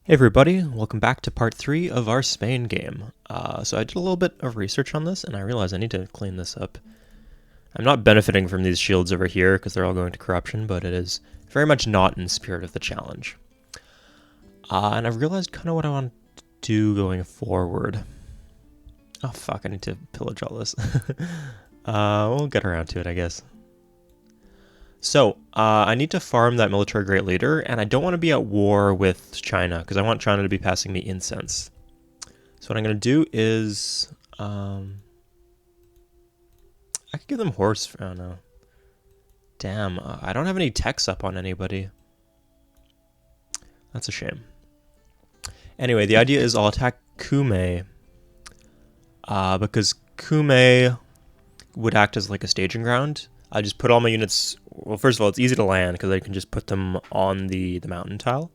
Hey everybody, welcome back to part 3 of our Spain game. So I did a little bit of research on this and I realized I need to clean this up. I'm not benefiting from these shields over here because they're all going to corruption, but it is very much not in the spirit of the challenge. And I've realized kind of what I want to do going forward. Oh fuck, I need to pillage all this. We'll get around to it, I guess. So, I need to farm that military great leader, and I don't want to be at war with China, because I want China to be passing me incense. So what I'm going to do is, I could give them horse, oh no. Damn, I don't have any techs up on anybody. That's a shame. Anyway, the idea is I'll attack Kume, because Kume would act as like a staging ground. I just put all my units. Well, first of all, it's easy to land because I can just put them on the mountain tile.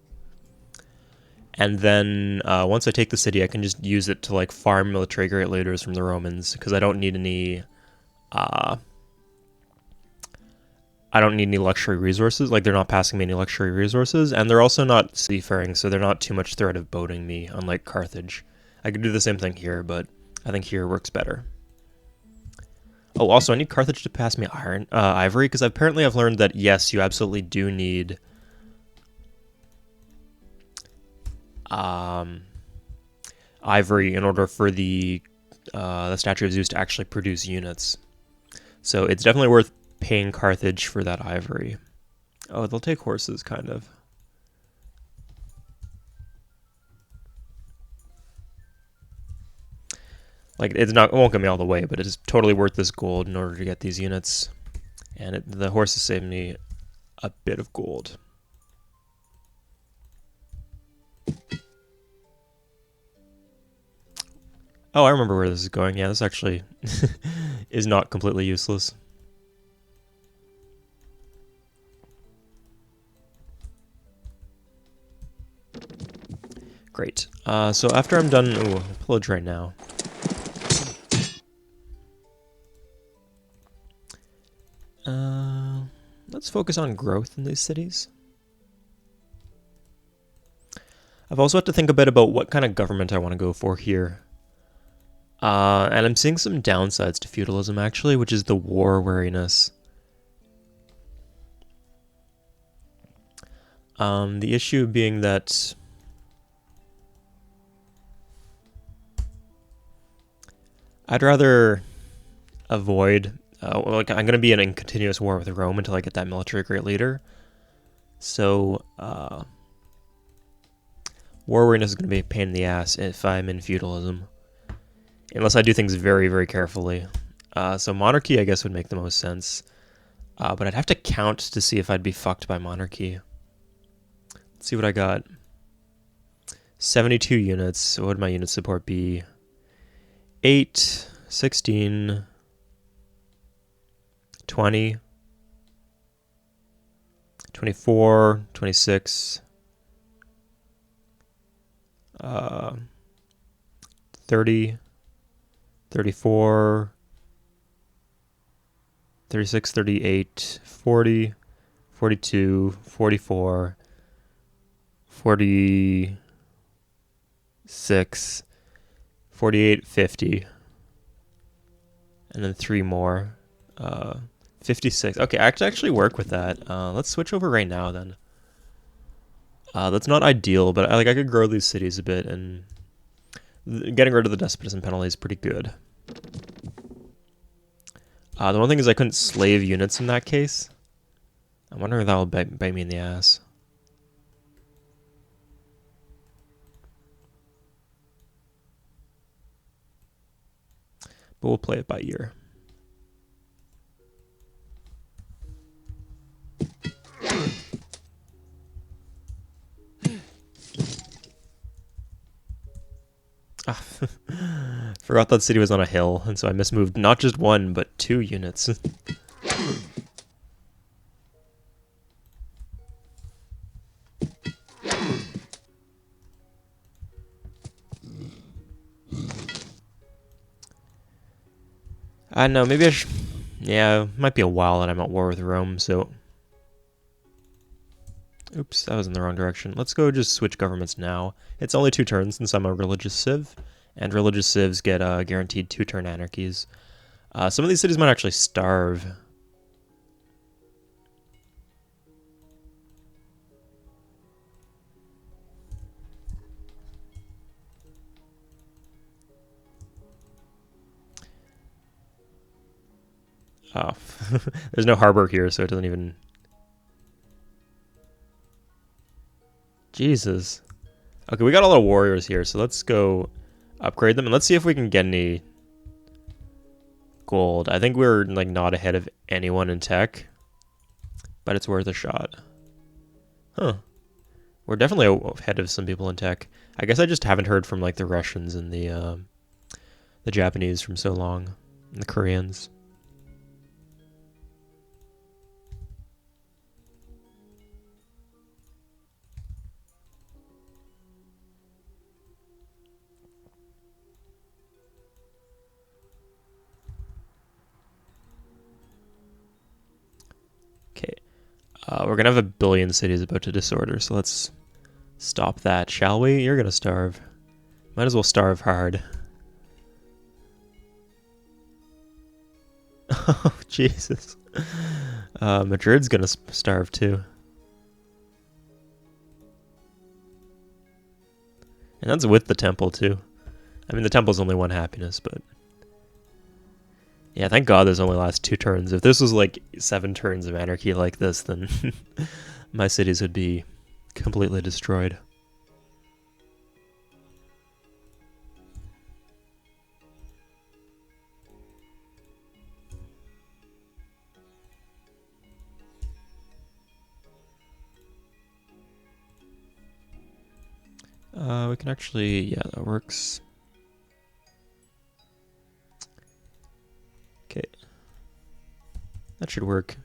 And then once I take the city, I can just use it to like farm military great leaders from the Romans because I don't need any. I don't need any luxury resources. Like they're not passing me any luxury resources, and they're also not seafaring, so they're not too much threat of boating me. Unlike Carthage, I could do the same thing here, but I think here works better. Oh, also, I need Carthage to pass me ivory, because apparently I've learned that, yes, you absolutely do need ivory in order for the Statue of Zeus to actually produce units. So it's definitely worth paying Carthage for that ivory. Oh, they'll take horses, kind of. Like, it won't get me all the way, but it is totally worth this gold in order to get these units. And the horses saved me a bit of gold. Oh, I remember where this is going. Yeah, this actually is not completely useless. Great. So after I'm done... Ooh, I'll pillage right now. Let's focus on growth in these cities. I've also had to think a bit about what kind of government I want to go for here. And I'm seeing some downsides to feudalism, actually, which is the war wariness. The issue being that I'd rather avoid... like I'm going to be in continuous war with Rome until I get that military great leader. So, war wariness is going to be a pain in the ass if I'm in feudalism. Unless I do things very, very carefully. So monarchy, I guess, would make the most sense. But I'd have to count to see if I'd be fucked by monarchy. Let's see what I got. 72 units. So what would my unit support be? 8, 16, 20, 24, 26, 30, 34, 36, 38, 40, 42, 44, 46, 48, 50, and then 3 more. 56. Okay, I could actually work with that. Let's switch over right now then. That's not ideal, but I could grow these cities a bit, and getting rid of the despotism penalty is pretty good. The one thing is I couldn't slave units in that case. I'm wondering if that will bite me in the ass. But we'll play it by ear. Forgot that city was on a hill, and so I mismoved not just 1, but 2 units. I don't know, maybe I should... Yeah, it might be a while that I'm at war with Rome, so... Oops, that was in the wrong direction. Let's go just switch governments now. It's only 2 turns since I'm a religious civ, and religious civs get guaranteed 2-turn anarchies. Some of these cities might actually starve. Oh, there's no harbor here, so it doesn't even... Jesus. Okay, we got a lot of warriors here, so let's go upgrade them, and let's see if we can get any gold. I think we're like not ahead of anyone in tech, but it's worth a shot. Huh. We're definitely ahead of some people in tech. I guess I just haven't heard from like the Russians and the Japanese from so long, and the Koreans. Okay. We're gonna have 1 billion cities about to disorder, so let's stop that, shall we? You're gonna starve. Might as well starve hard. Oh, Jesus. Madrid's gonna starve too. And that's with the temple too. I mean, the temple's only 1 happiness, but... Yeah, thank God this only lasts 2 turns. If this was like 7 turns of anarchy like this, then my cities would be completely destroyed. We can actually... Yeah, that works. Okay. That should work.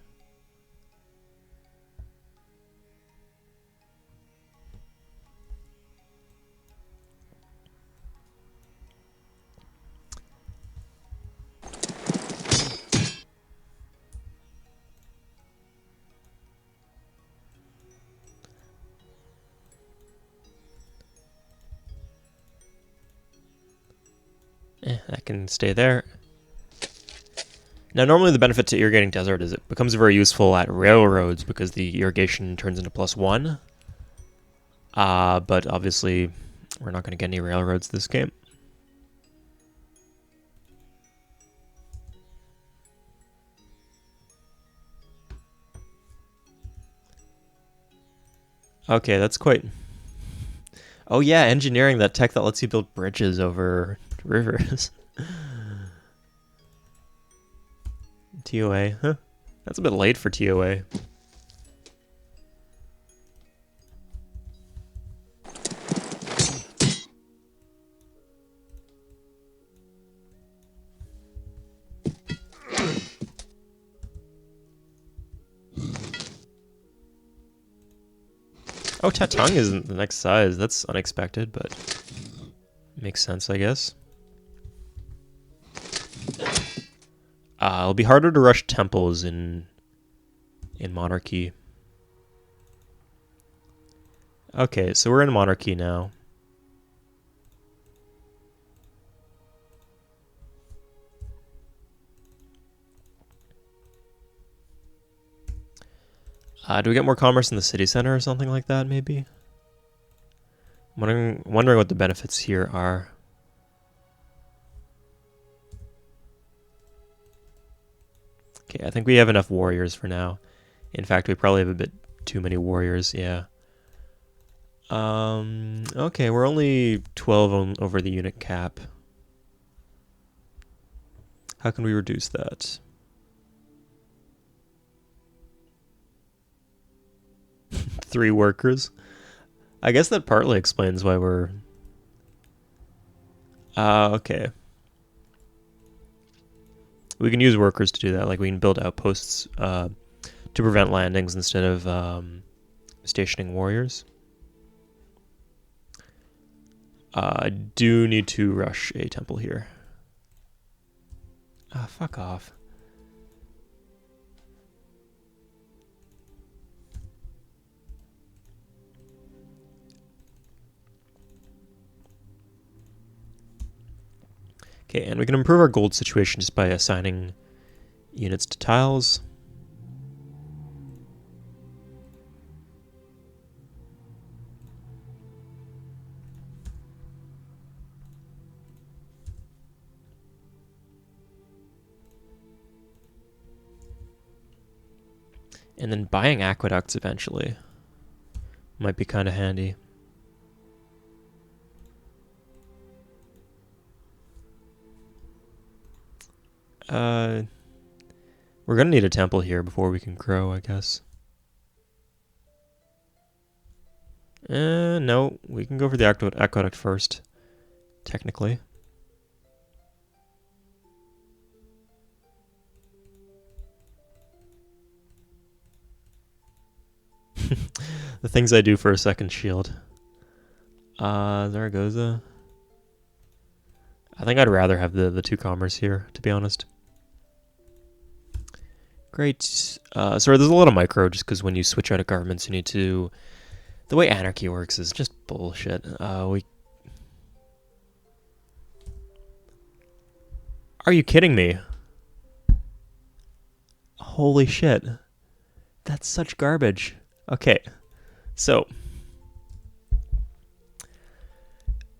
That can stay there. Now, normally the benefit to irrigating desert is it becomes very useful at railroads because the irrigation turns into +1. But obviously, we're not going to get any railroads this game. Okay, that's quite... Oh yeah, engineering, that tech that lets you build bridges over rivers. TOA, huh? That's a bit late for TOA. Oh, Tatung is the next size. That's unexpected, but makes sense, I guess. It'll be harder to rush temples in Monarchy. Okay, so we're in Monarchy now. Do we get more commerce in the city center or something like that, maybe? Wondering what the benefits here are. Okay, I think we have enough warriors for now. In fact, we probably have a bit too many warriors, yeah. Okay, we're only 12 over the unit cap. How can we reduce that? 3 workers? I guess that partly explains why we're... okay. We can use workers to do that. Like, we can build outposts to prevent landings instead of stationing warriors. I do need to rush a temple here. Fuck off. Okay, and we can improve our gold situation just by assigning units to tiles. And then buying aqueducts eventually might be kind of handy. We're gonna need a temple here before we can grow, I guess. No, we can go for the aqueduct first, technically. The things I do for a second shield. Zaragoza. I think I'd rather have the two commerce here, to be honest. Great. Sorry, there's a lot of micro just because when you switch out of governments, you need to... The way Anarchy works is just bullshit. Are you kidding me? Holy shit. That's such garbage. Okay, so...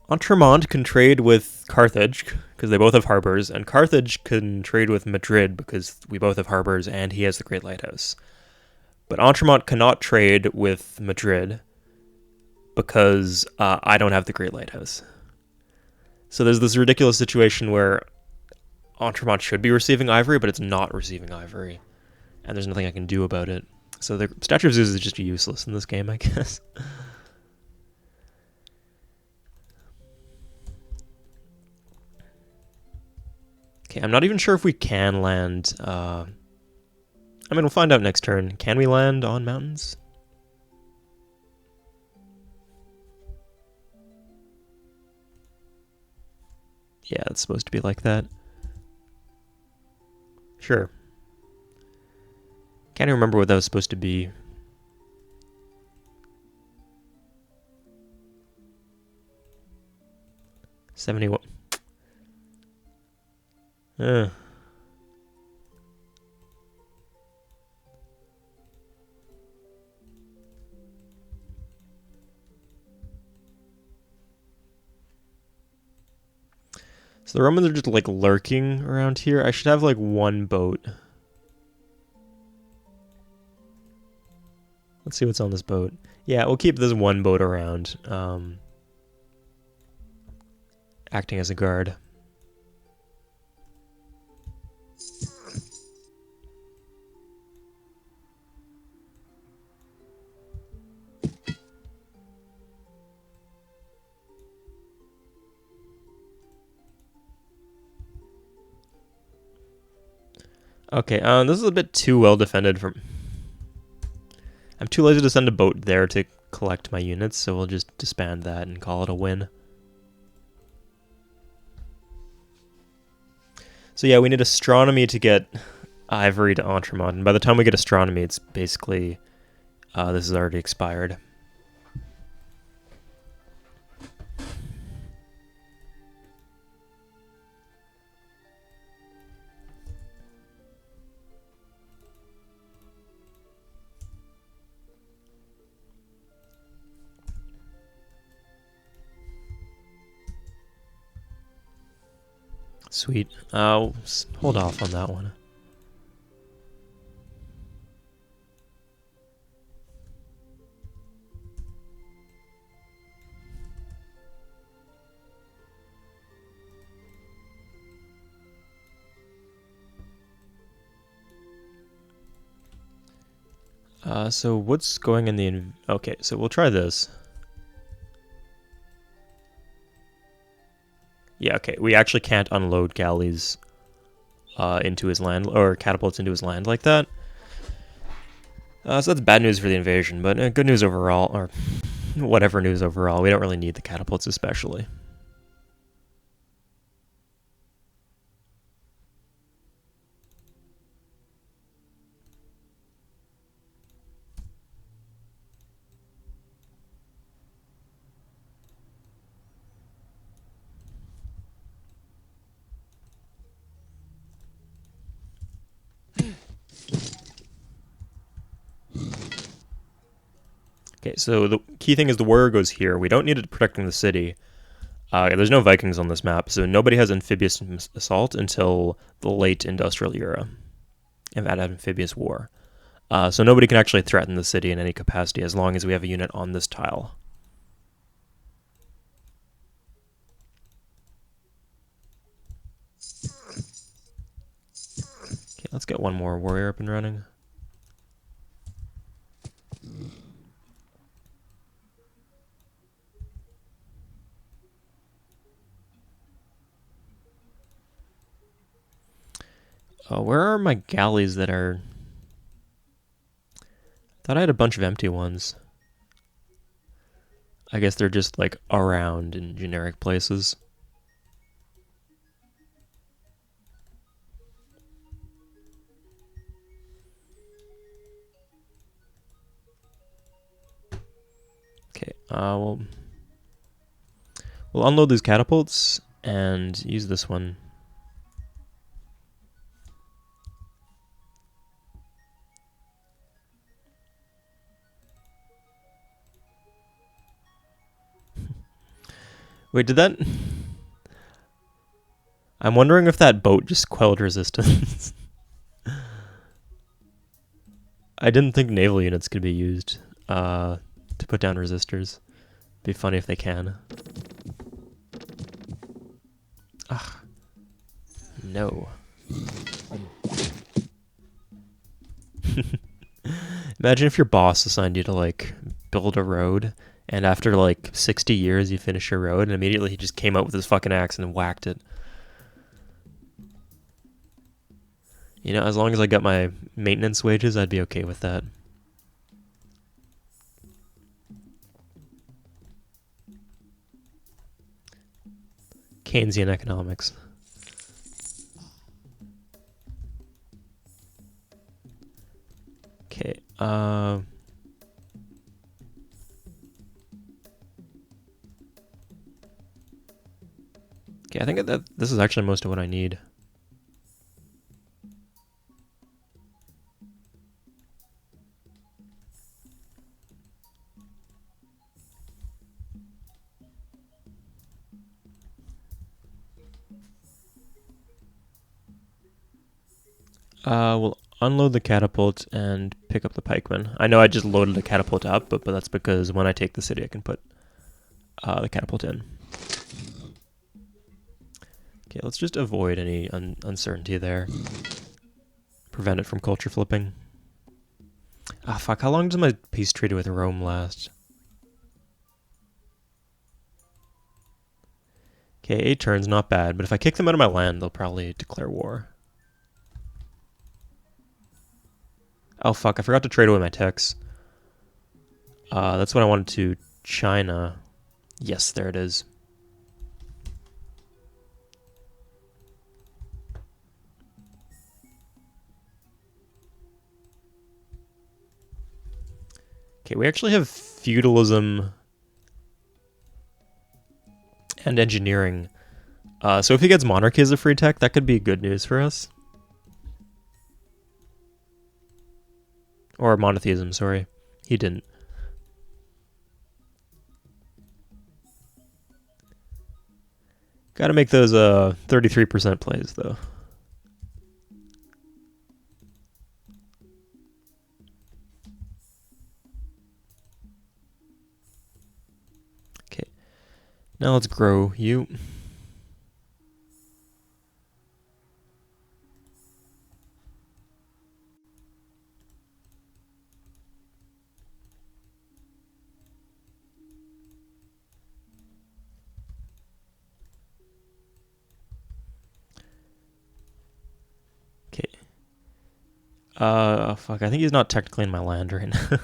Entremont can trade with Carthage, because they both have harbors, and Carthage can trade with Madrid, because we both have harbors, and he has the Great Lighthouse. But Entremont cannot trade with Madrid, because I don't have the Great Lighthouse. So there's this ridiculous situation where Entremont should be receiving ivory, but it's not receiving ivory. And there's nothing I can do about it. So the Statue of Zeus is just useless in this game, I guess. Okay, I'm not even sure if we can land... I mean, we'll find out next turn. Can we land on mountains? Yeah, it's supposed to be like that. Sure. Can't even remember what that was supposed to be. $71. So the Romans are just like lurking around here. I should have like one boat. Let's see what's on this boat. Yeah, we'll keep this one boat around, acting as a guard. Okay, this is a bit too well defended from... I'm too lazy to send a boat there to collect my units, so we'll just disband that and call it a win. So yeah, we need astronomy to get ivory to Entremont, and by the time we get astronomy, it's basically... this is already expired. Sweet. Hold off on that one. So what's going in the... Okay, so we'll try this. Yeah, okay, we actually can't unload galleys into his land, or catapults into his land like that. So that's bad news for the invasion, but good news overall, or whatever news overall. We don't really need the catapults especially. Okay, so the key thing is the warrior goes here. We don't need it protecting the city. There's no Vikings on this map, so nobody has amphibious assault until the late industrial era of amphibious war. So nobody can actually threaten the city in any capacity as long as we have a unit on this tile. Okay, let's get one more warrior up and running. Where are my galleys that are... I thought I had a bunch of empty ones. I guess they're just like around in generic places. Okay, we'll unload these catapults and use this one. Wait, did that... I'm wondering if that boat just quelled resistance. I didn't think naval units could be used to put down resistors. Be funny if they can. Ugh. No. Imagine if your boss assigned you to, like, build a road, and after, like, 60 years you finish your road, and immediately he just came out with his fucking axe and whacked it. You know, as long as I got my maintenance wages, I'd be okay with that. Keynesian economics. Okay, okay, I think that this is actually most of what I need. We'll unload the catapult and pick up the pikemen. I know I just loaded the catapult up, but that's because when I take the city, I can put the catapult in. Okay, let's just avoid any uncertainty there. Prevent it from culture flipping. Ah, fuck, how long does my peace treaty with Rome last? Okay, 8 turns, not bad, but if I kick them out of my land, they'll probably declare war. Oh fuck, I forgot to trade away my techs. That's what I wanted to China. Yes, there it is. Okay, we actually have feudalism and engineering. So if he gets monarchy as a free tech, that could be good news for us. Or monotheism, sorry. He didn't. Gotta make those 33% plays, though. Okay. Now let's grow you. Fuck, I think he's not technically in my land right now.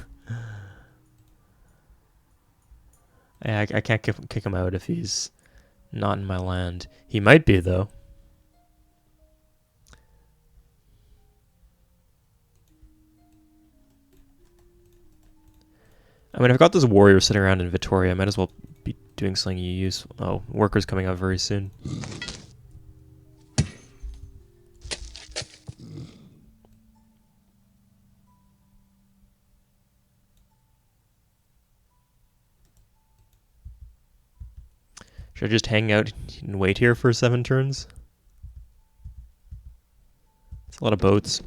I can't kick him out if he's not in my land. He might be, though. I mean, I've got this warrior sitting around in Vittoria. I might as well be doing something you use. Oh, workers coming out very soon. Should I just hang out and wait here for 7 turns? It's a lot of boats.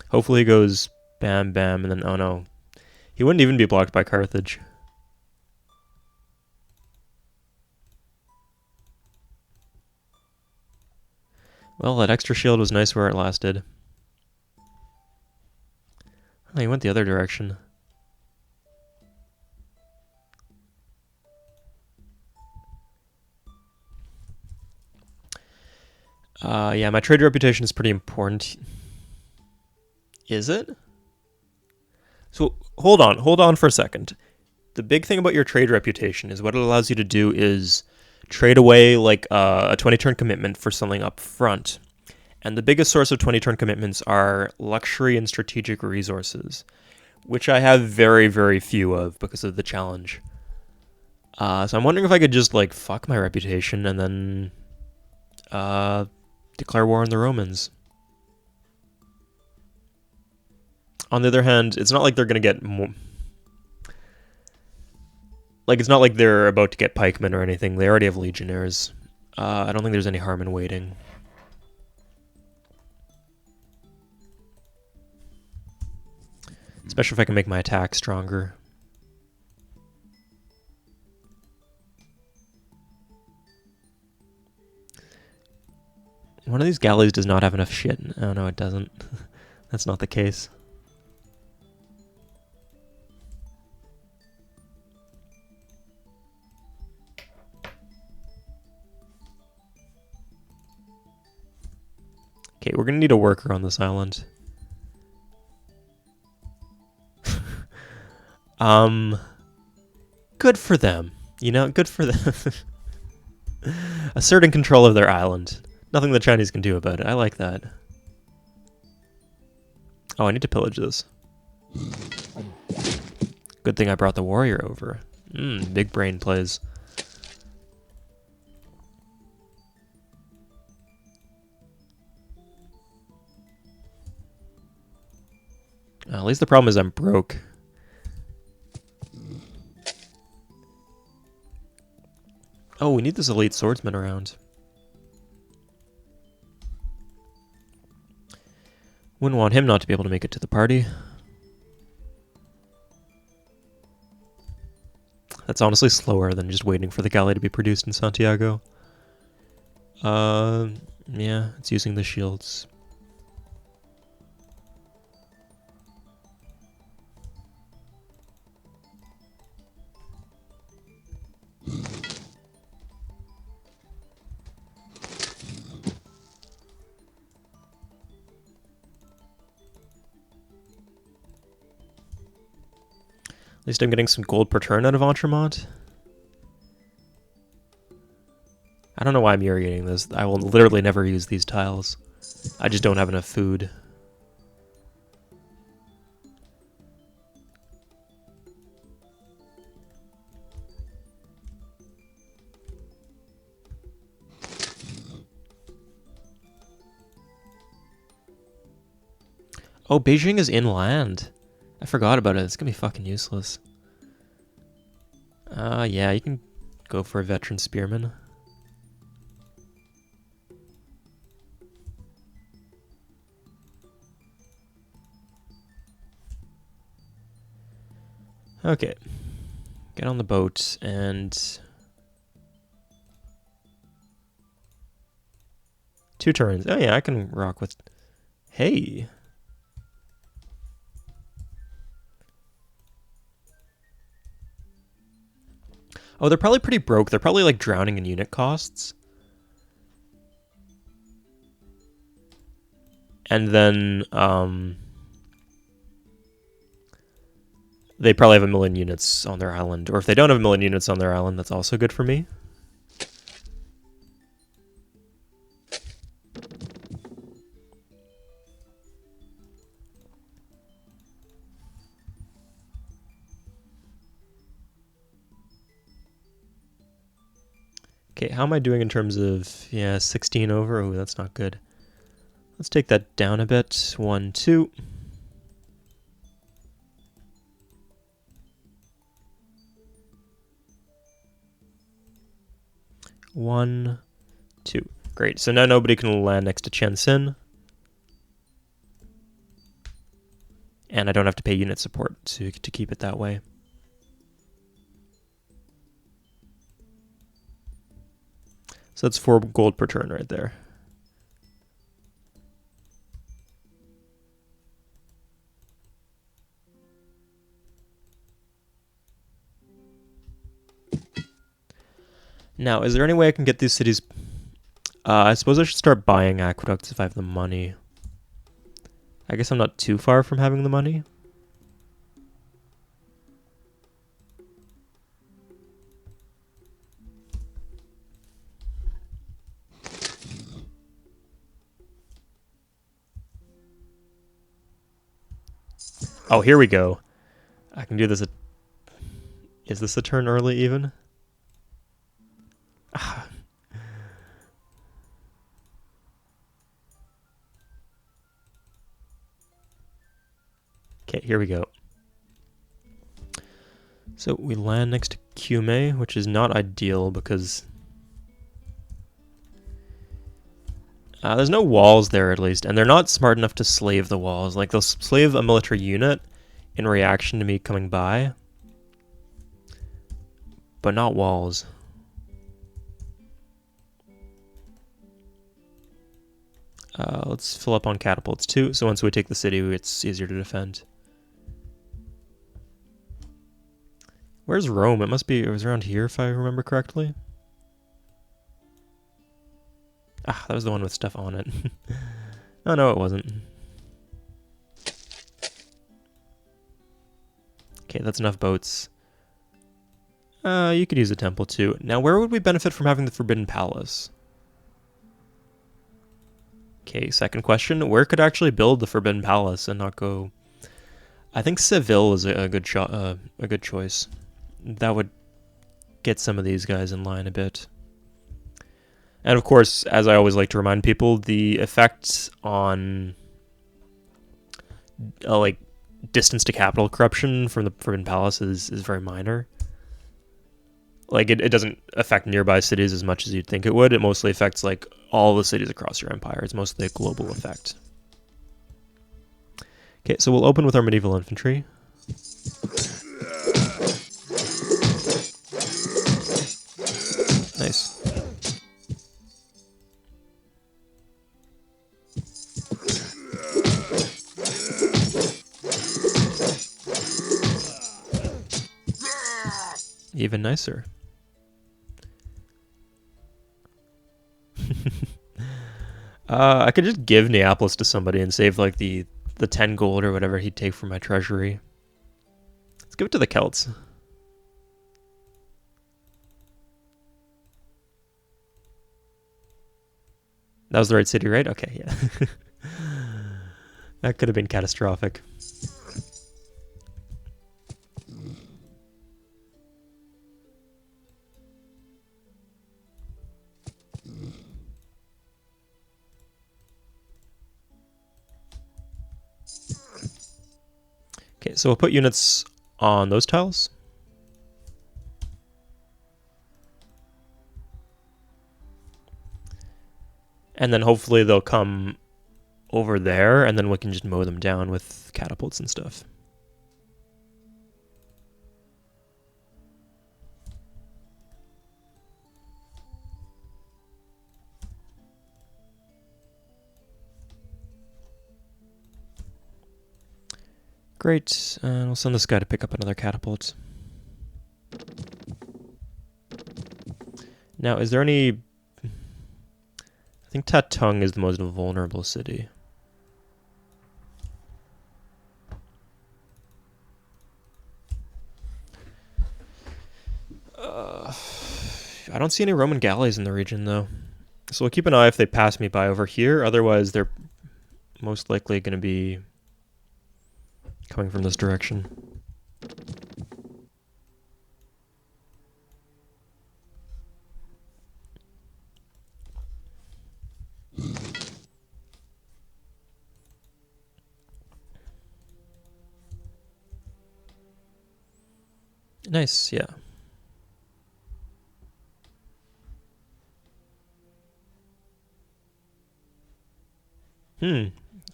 Hopefully he goes bam, bam, and then, oh no. He wouldn't even be blocked by Carthage. Well, that extra shield was nice where it lasted. Oh, he went the other direction. Yeah, my trade reputation is pretty important. Is it? So, hold on for a second. The big thing about your trade reputation is what it allows you to do is trade away like a 20-turn commitment for something up front. And the biggest source of 20-turn commitments are luxury and strategic resources, which I have very, very few of because of the challenge. So I'm wondering if I could just, like, fuck my reputation and then declare war on the Romans. On the other hand, it's not like they're going to get more... Like, it's not like they're about to get pikemen or anything. They already have legionnaires. I don't think there's any harm in waiting. Especially if I can make my attack stronger. One of these galleys does not have enough shit. Oh no, it doesn't. That's not the case. Okay, we're gonna need a worker on this island. Good for them. You know, good for them. Asserting control of their island. Nothing the Chinese can do about it. I like that. Oh, I need to pillage this. Good thing I brought the warrior over. Big brain plays. At least the problem is I'm broke. Oh, we need this elite swordsman around. Wouldn't want him not to be able to make it to the party. That's honestly slower than just waiting for the galley to be produced in Santiago. Yeah, it's using the shields. At least I'm getting some gold per turn out of Entremont. I don't know why I'm irrigating this. I will literally never use these tiles. I just don't have enough food. Oh, Beijing is inland. I forgot about it. It's gonna be fucking useless. Yeah, you can go for a veteran spearman. Okay. Get on the boat and... 2 turns. Oh yeah, I can rock with... Hey! Oh, they're probably pretty broke. They're probably like drowning in unit costs. And then, they probably have 1 million units on their island. Or if they don't have 1 million units on their island, that's also good for me. Okay, how am I doing in terms of, yeah, 16 over? Oh, that's not good. Let's take that down a bit. 1, 2. 1, 2. Great. So now nobody can land next to Chen-Sin. And I don't have to pay unit support to keep it that way. So that's 4 gold per turn right there. Now, is there any way I can get these cities... I suppose I should start buying aqueducts if I have the money. I guess I'm not too far from having the money. Oh, here we go. I can do this. Is this a turn early even? Okay, here we go. So we land next to Kume, which is not ideal because there's no walls there at least, and they're not smart enough to slave the walls. Like, they'll slave a military unit in reaction to me coming by, but not walls. Let's fill up on catapults too, so once we take the city, it's easier to defend. Where's Rome? It was around here if I remember correctly. Ah, that was the one with stuff on it. Oh no, it wasn't. Okay, that's enough boats. You could use a temple too. Now, where would we benefit from having the Forbidden Palace? Okay, second question. Where could I actually build the Forbidden Palace and not go... I think Seville is a good choice. That would get some of these guys in line a bit. And of course, as I always like to remind people, the effect on like distance to capital corruption from the Forbidden Palace is very minor. Like, it doesn't affect nearby cities as much as you'd think it would. It mostly affects like all the cities across your empire. It's mostly a global effect. Okay, so we'll open with our medieval infantry. Nice. Even nicer. I could just give Neapolis to somebody and save like the 10 gold or whatever he'd take from my treasury. Let's give it to the Celts. That was the right city, right? Okay, yeah. That could have been catastrophic. Okay, so we'll put units on those tiles. And then hopefully they'll come over there, and then we can just mow them down with catapults and stuff. Great, and we'll send this guy to pick up another catapult. Now, is there any... I think Tatung is the most vulnerable city. I don't see any Roman galleys in the region, though. So we'll keep an eye if they pass me by over here. Otherwise, they're most likely going to be coming from this direction. Nice, yeah.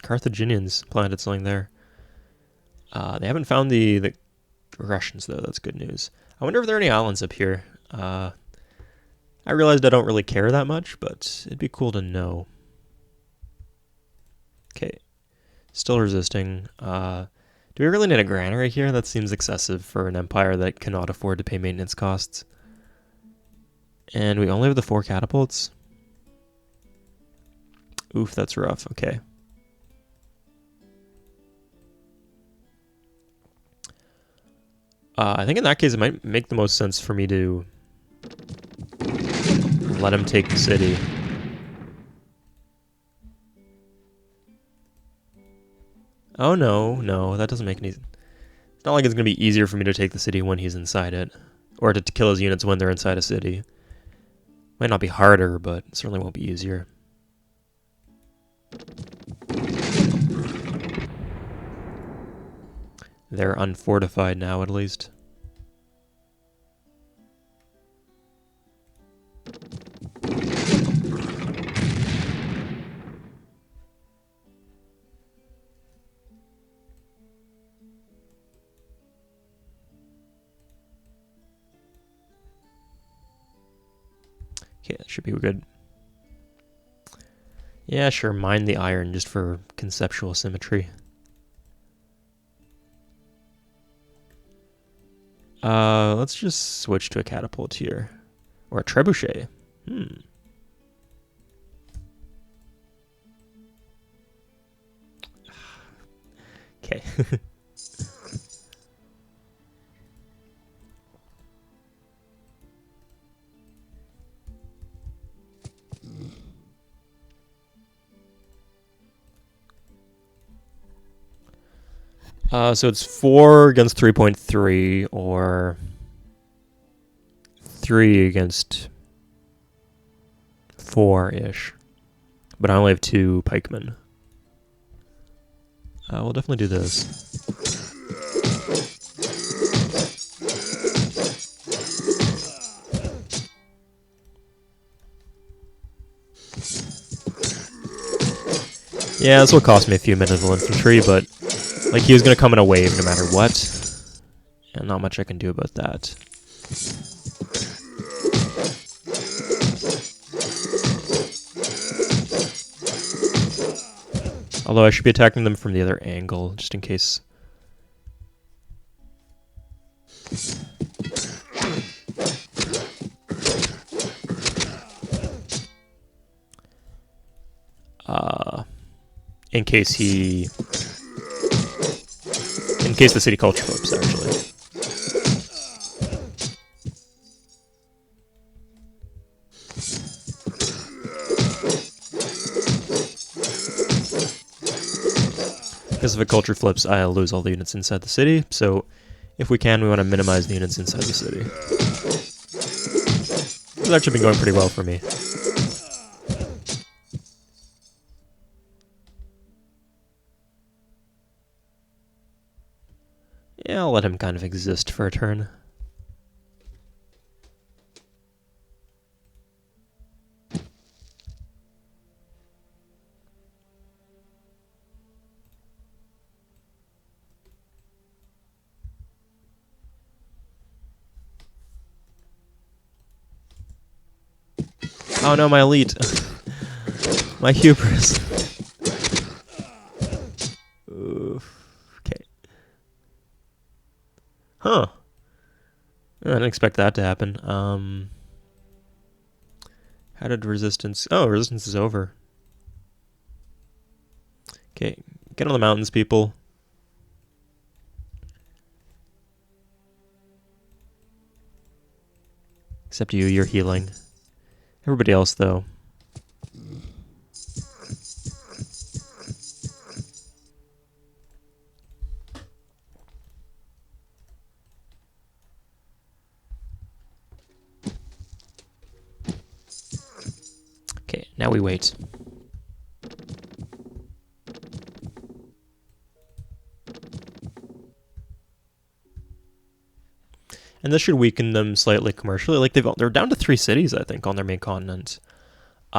Carthaginians planted something there. They haven't found the Russians, though. That's good news. I wonder if there are any islands up here. I realized I don't really care that much, but it'd be cool to know. Okay. Still resisting. Do we really need a granary here? That seems excessive for an empire that cannot afford to pay maintenance costs. And we only have the 4 catapults. Oof, that's rough. Okay. I think in that case it might make the most sense for me to let him take the city. Oh no, that doesn't make any... It's not like it's going to be easier for me to take the city when he's inside it. Or to kill his units when they're inside a city. Might not be harder, but it certainly won't be easier. They're unfortified now, at least. Okay, that should be good. Yeah, sure, mine the iron just for conceptual symmetry. Let's just switch to a catapult here. Or a trebuchet. Okay. So it's 4 against 3.3, or 3 against 4-ish. But I only have 2 pikemen. We'll definitely do this. Yeah, this will cost me a few medieval infantry, but like he was going to come in a wave no matter what. And not much I can do about that. Although I should be attacking them from the other angle, just in case. In case the city culture flips, actually. Because if a culture flips, I'll lose all the units inside the city, so if we can, we want to minimize the units inside the city. It's actually been going pretty well for me. Yeah, I'll let him kind of exist for a turn. Oh no, my elite. My hubris. Oof. Okay. Huh. I didn't expect that to happen. How did resistance... Oh, resistance is over. Okay, get on the mountains, people. Except you, you're healing. Everybody else, though. Okay, now we wait. And this should weaken them slightly commercially. Like they're down to 3 cities, I think, on their main continent.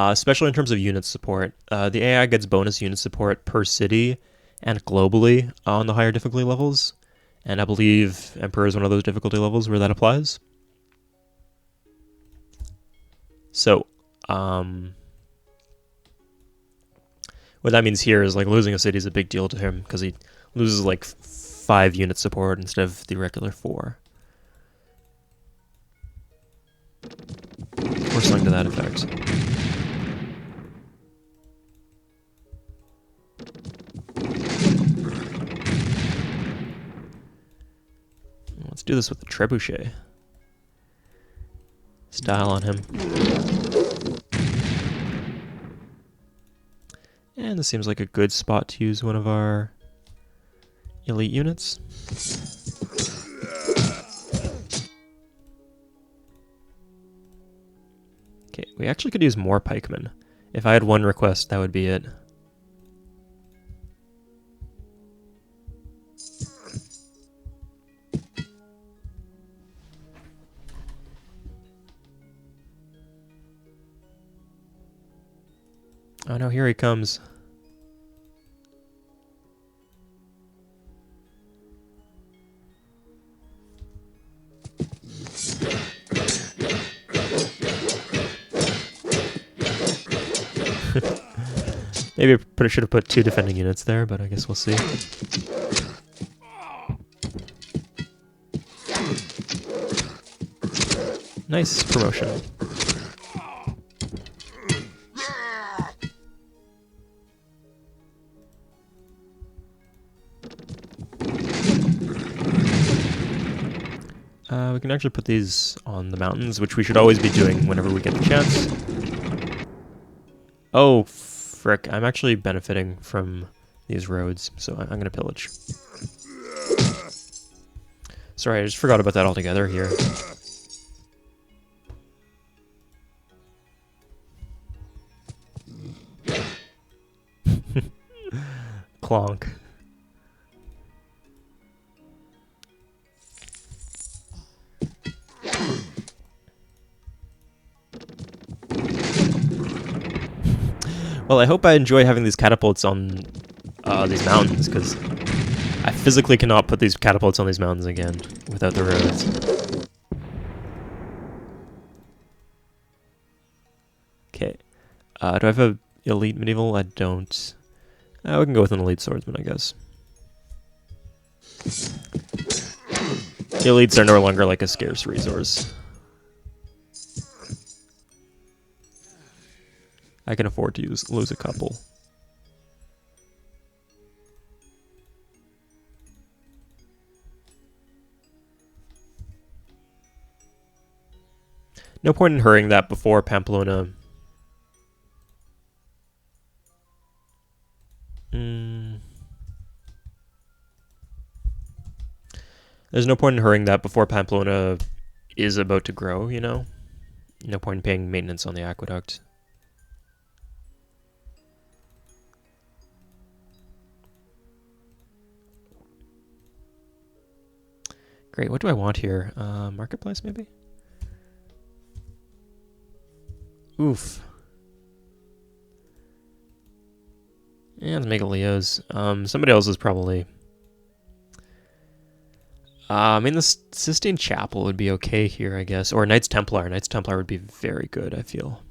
especially in terms of unit support. The AI gets bonus unit support per city and globally on the higher difficulty levels, and I believe Emperor is one of those difficulty levels where that applies. So, what that means here is like losing a city is a big deal to him because he loses like 5 unit support instead of the regular 4. Or something to that effect. Let's do this with the trebuchet style on him. And this seems like a good spot to use one of our elite units. Okay, we actually could use more pikemen. If I had one request, that would be it. Oh no, here he comes. Maybe I should have put 2 defending units there, but I guess we'll see. Nice promotion. We can actually put these on the mountains, which we should always be doing whenever we get the chance. Oh, frick. I'm actually benefiting from these roads, so I'm going to pillage. Sorry, I just forgot about that altogether here. Clonk. Well, I hope I enjoy having these catapults on these mountains, because I physically cannot put these catapults on these mountains again without the roads. Okay. Do I have a elite medieval? I don't. We can go with an elite swordsman, I guess. Elites are no longer like a scarce resource. I can afford to lose a couple. No point in hurrying that before Pamplona. There's no point in hurrying that before Pamplona is about to grow, you know? No point in paying maintenance on the aqueduct. Great, what do I want here? Marketplace, maybe? Oof. Yeah, let's make it Leo's. Somebody else is probably... I mean, the Sistine Chapel would be okay here, I guess. Or Knights Templar. Knights Templar would be very good, I feel.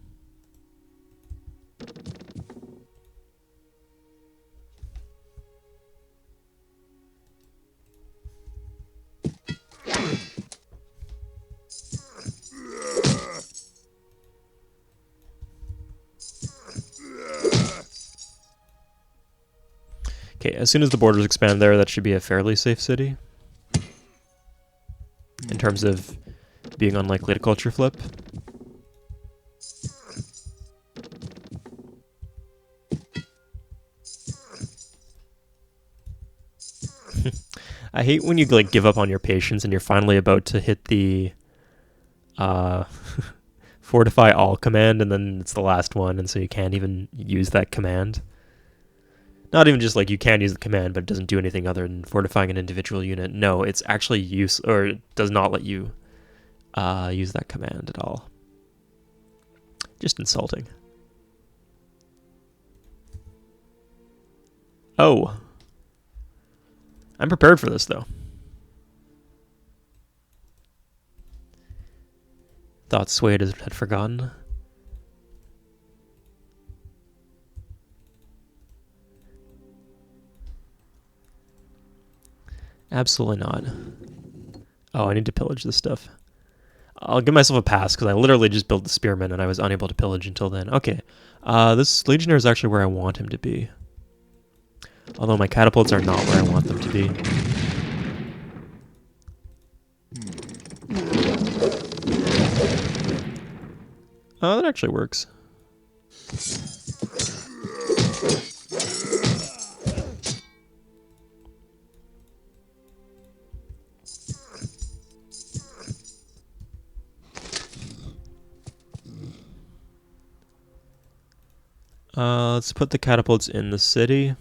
Okay, as soon as the borders expand there, that should be a fairly safe city. In terms of being unlikely to culture flip. I hate when you like give up on your patience and you're finally about to hit the fortify all command, and then it's the last one, and so you can't even use that command. Not even just like you can use the command, but it doesn't do anything other than fortifying an individual unit. No, it's actually or it does not let you use that command at all. Just insulting. Oh. I'm prepared for this, though. Thought Swade had forgotten. Absolutely not. Oh, I need to pillage this stuff. I'll give myself a pass because I literally just built the spearman and I was unable to pillage until then. Okay. This legionnaire is actually where I want him to be. Although my catapults are not where I want them to be. Oh, that actually works. Let's put the catapults in the city.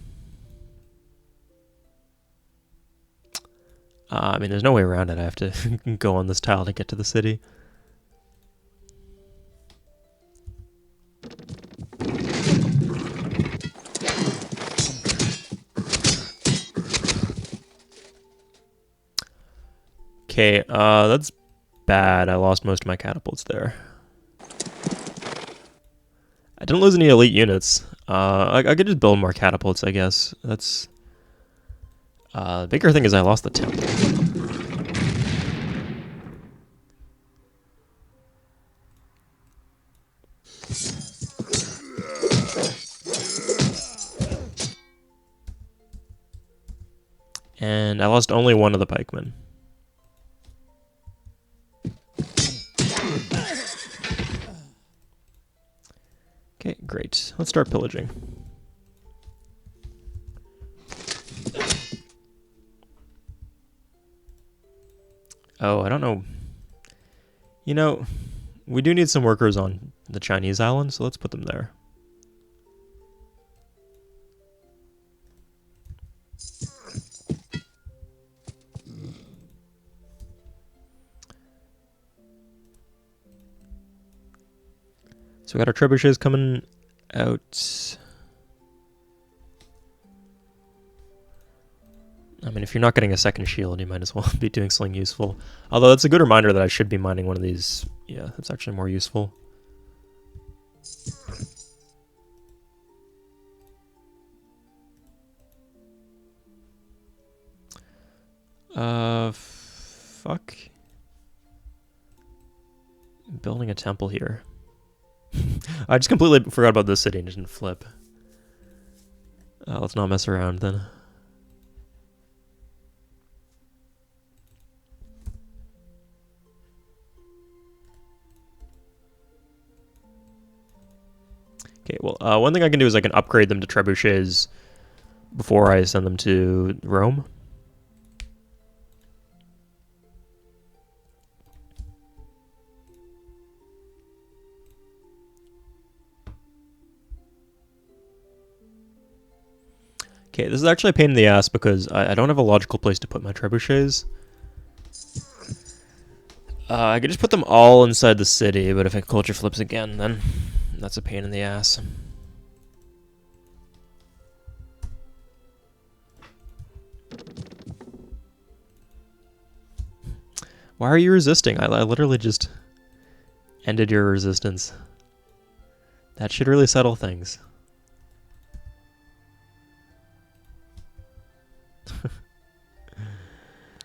I mean, there's no way around it. I have to go on this tile to get to the city. Okay, that's bad. I lost most of my catapults there. I didn't lose any elite units. I could just build more catapults, I guess. That's... the bigger thing is I lost the temple. And I lost only one of the pikemen. Okay, great. Let's start pillaging. Oh, I don't know. You know, we do need some workers on the Chinese island, so let's put them there. So we got our trebuchets coming out. I mean, if you're not getting a second shield, you might as well be doing something useful. Although that's a good reminder that I should be mining one of these. Yeah, that's actually more useful. Fuck. I'm building a temple here. I just completely forgot about this city and didn't flip. Let's not mess around then. Okay, well, one thing I can do is I can upgrade them to trebuchets before I send them to Rome. Okay, this is actually a pain in the ass because I don't have a logical place to put my trebuchets. I could just put them all inside the city, but if it culture flips again, then that's a pain in the ass. Why are you resisting? I literally just ended your resistance. That should really settle things.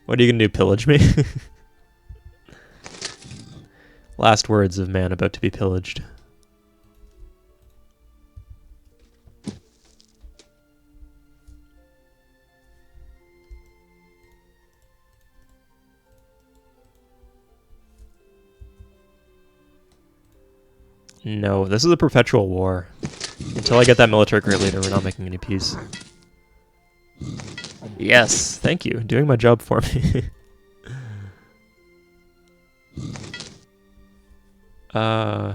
What are you gonna do, pillage me? Last words of man about to be pillaged. No, this is a perpetual war. Until I get that military great leader, we're not making any peace. Yes, thank you. Doing my job for me. Huh?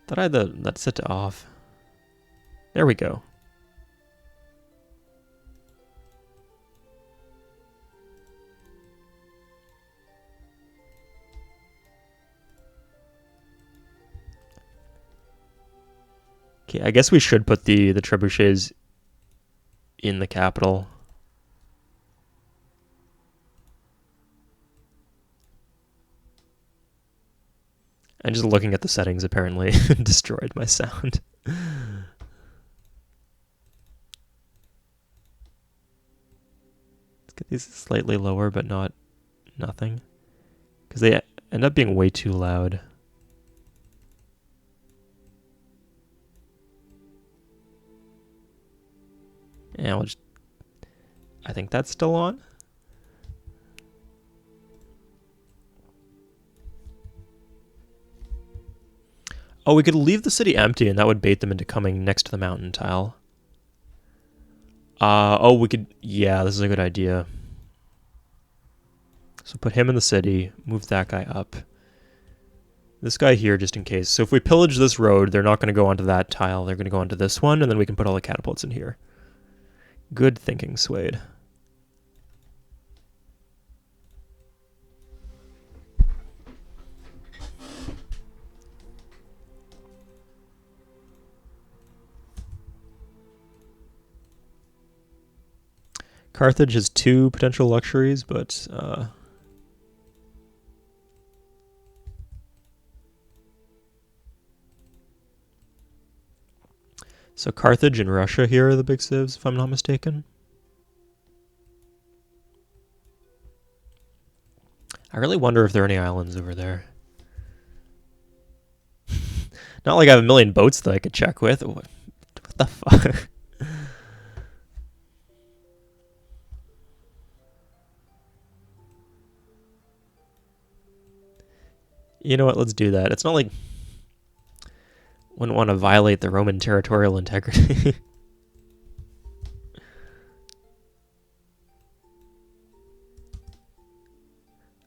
Thought I had that set to off. There we go. Okay, I guess we should put the trebuchets in the capital. And just looking at the settings apparently destroyed my sound. Let's get these slightly lower, but not nothing. Because they end up being way too loud. And we'll just... I think that's still on. Oh, we could leave the city empty, and that would bait them into coming next to the mountain tile. Oh, we could... Yeah, this is a good idea. So put him in the city, move that guy up. This guy here, just in case. So if we pillage this road, they're not going to go onto that tile. They're going to go onto this one, and then we can put all the catapults in here. Good thinking, Suede. Carthage has 2 potential luxuries, but so Carthage and Russia here are the big civs, if I'm not mistaken. I really wonder if there are any islands over there. Not like I have a million boats that I could check with. What the fuck? You know what? Let's do that. It's not like... Wouldn't want to violate the Roman territorial integrity.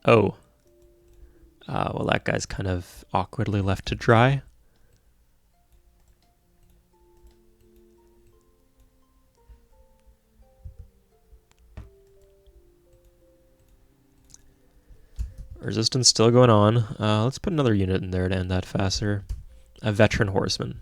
Oh. Well, that guy's kind of awkwardly left to dry. Resistance still going on. Let's put another unit in there to end that faster. A veteran horseman.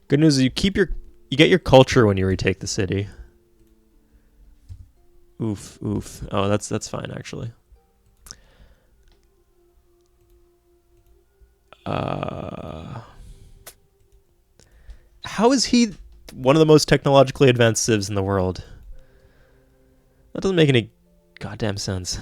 Good news is you get your culture when you retake the city. Oof, oof. Oh, that's fine actually. How is he one of the most technologically advanced civs in the world? That doesn't make any goddamn sense.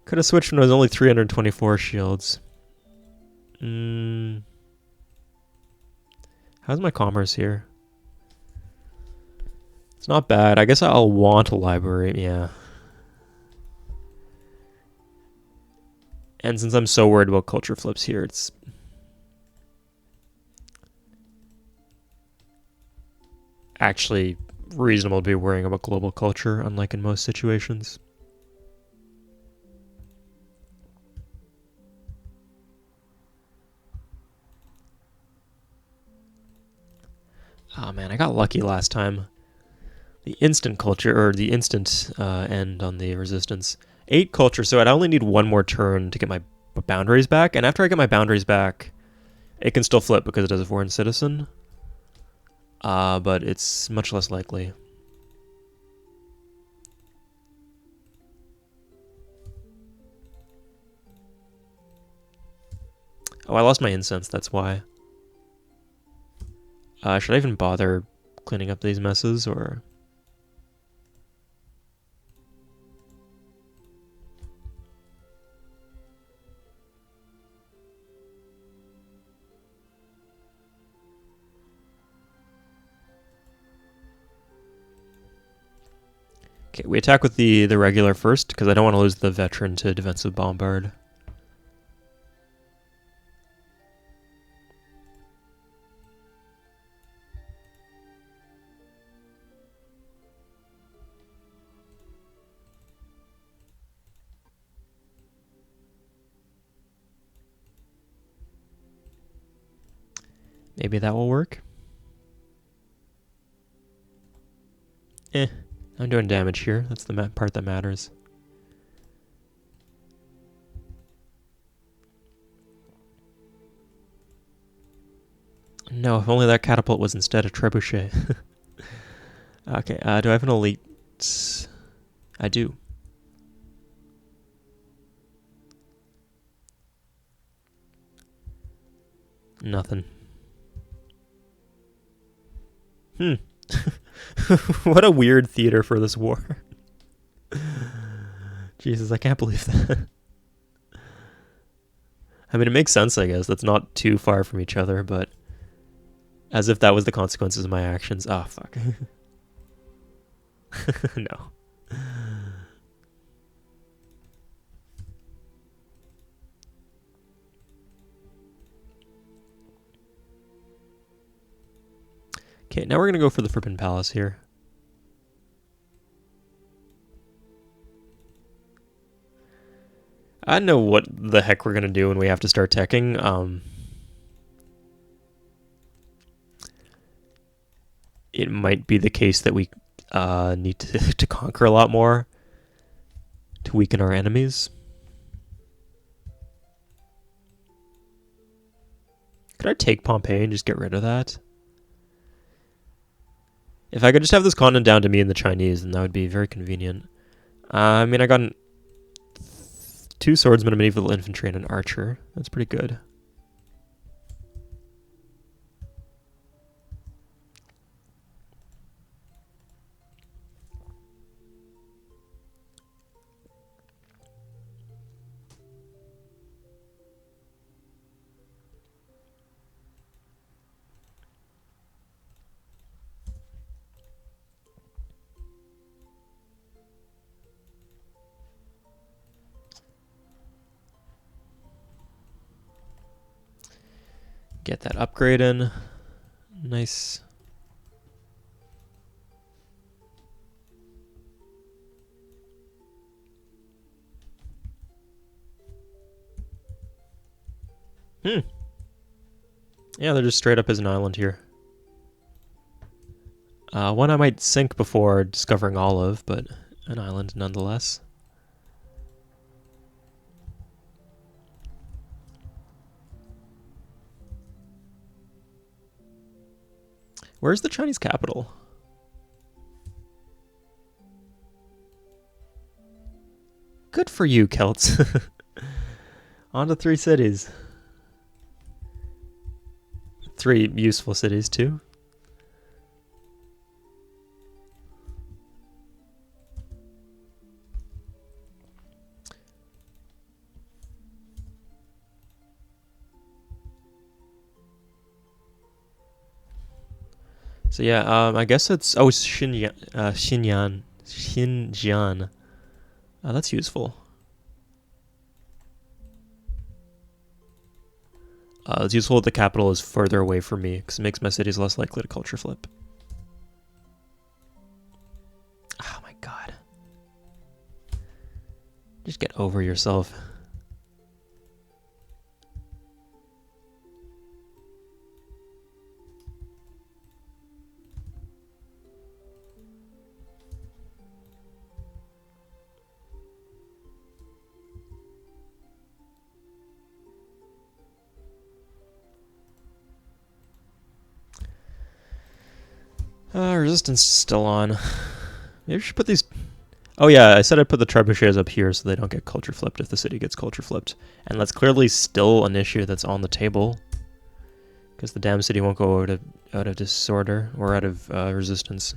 Could have switched when it was only 324 shields. How's my commerce here? It's not bad. I guess I'll want a library, yeah. And since I'm so worried about culture flips here, it's... actually reasonable to be worrying about global culture, unlike in most situations. Oh man, I got lucky last time. The instant culture, or the instant end on the resistance. 8 culture, so I'd only need 1 more turn to get my boundaries back, and after I get my boundaries back, it can still flip because it has a foreign citizen. But it's much less likely. Oh, I lost my incense, that's why. Should I even bother cleaning up these messes, or... Okay, we attack with the regular first, because I don't want to lose the veteran to defensive bombard. Maybe that will work. I'm doing damage here. That's the part that matters. No, if only that catapult was instead a trebuchet. Okay, do I have an elite? I do. Nothing. What a weird theater for this war. Jesus, I can't believe that. I mean, it makes sense, I guess. That's not too far from each other, but as if that was the consequences of my actions. Ah, fuck. No. Okay, now we're going to go for the Forbidden Palace here. I don't know what the heck we're going to do when we have to start teching. It might be the case that we need to conquer a lot more to weaken our enemies. Could I take Pompeii and just get rid of that? If I could just have this continent down to me and the Chinese, then that would be very convenient. I mean, I got 2 swordsmen, a medieval infantry, and an archer. That's pretty good. Get that upgrade in. Nice. Yeah, they're just straight up as an island here. One I might sink before discovering olive, but an island nonetheless. Where's the Chinese capital? Good for you, Celts. On to 3 cities. 3 useful cities, too. So yeah, I guess it's Xinjiang. That's useful. It's useful that the capital is further away from me because it makes my cities less likely to culture flip. Oh my god! Just get over yourself. Resistance is still on. Maybe we should put these... Oh yeah, I said I'd put the trebuchets up here so they don't get culture flipped if the city gets culture flipped. And that's clearly still an issue that's on the table. Because the damn city won't go out of disorder or out of resistance.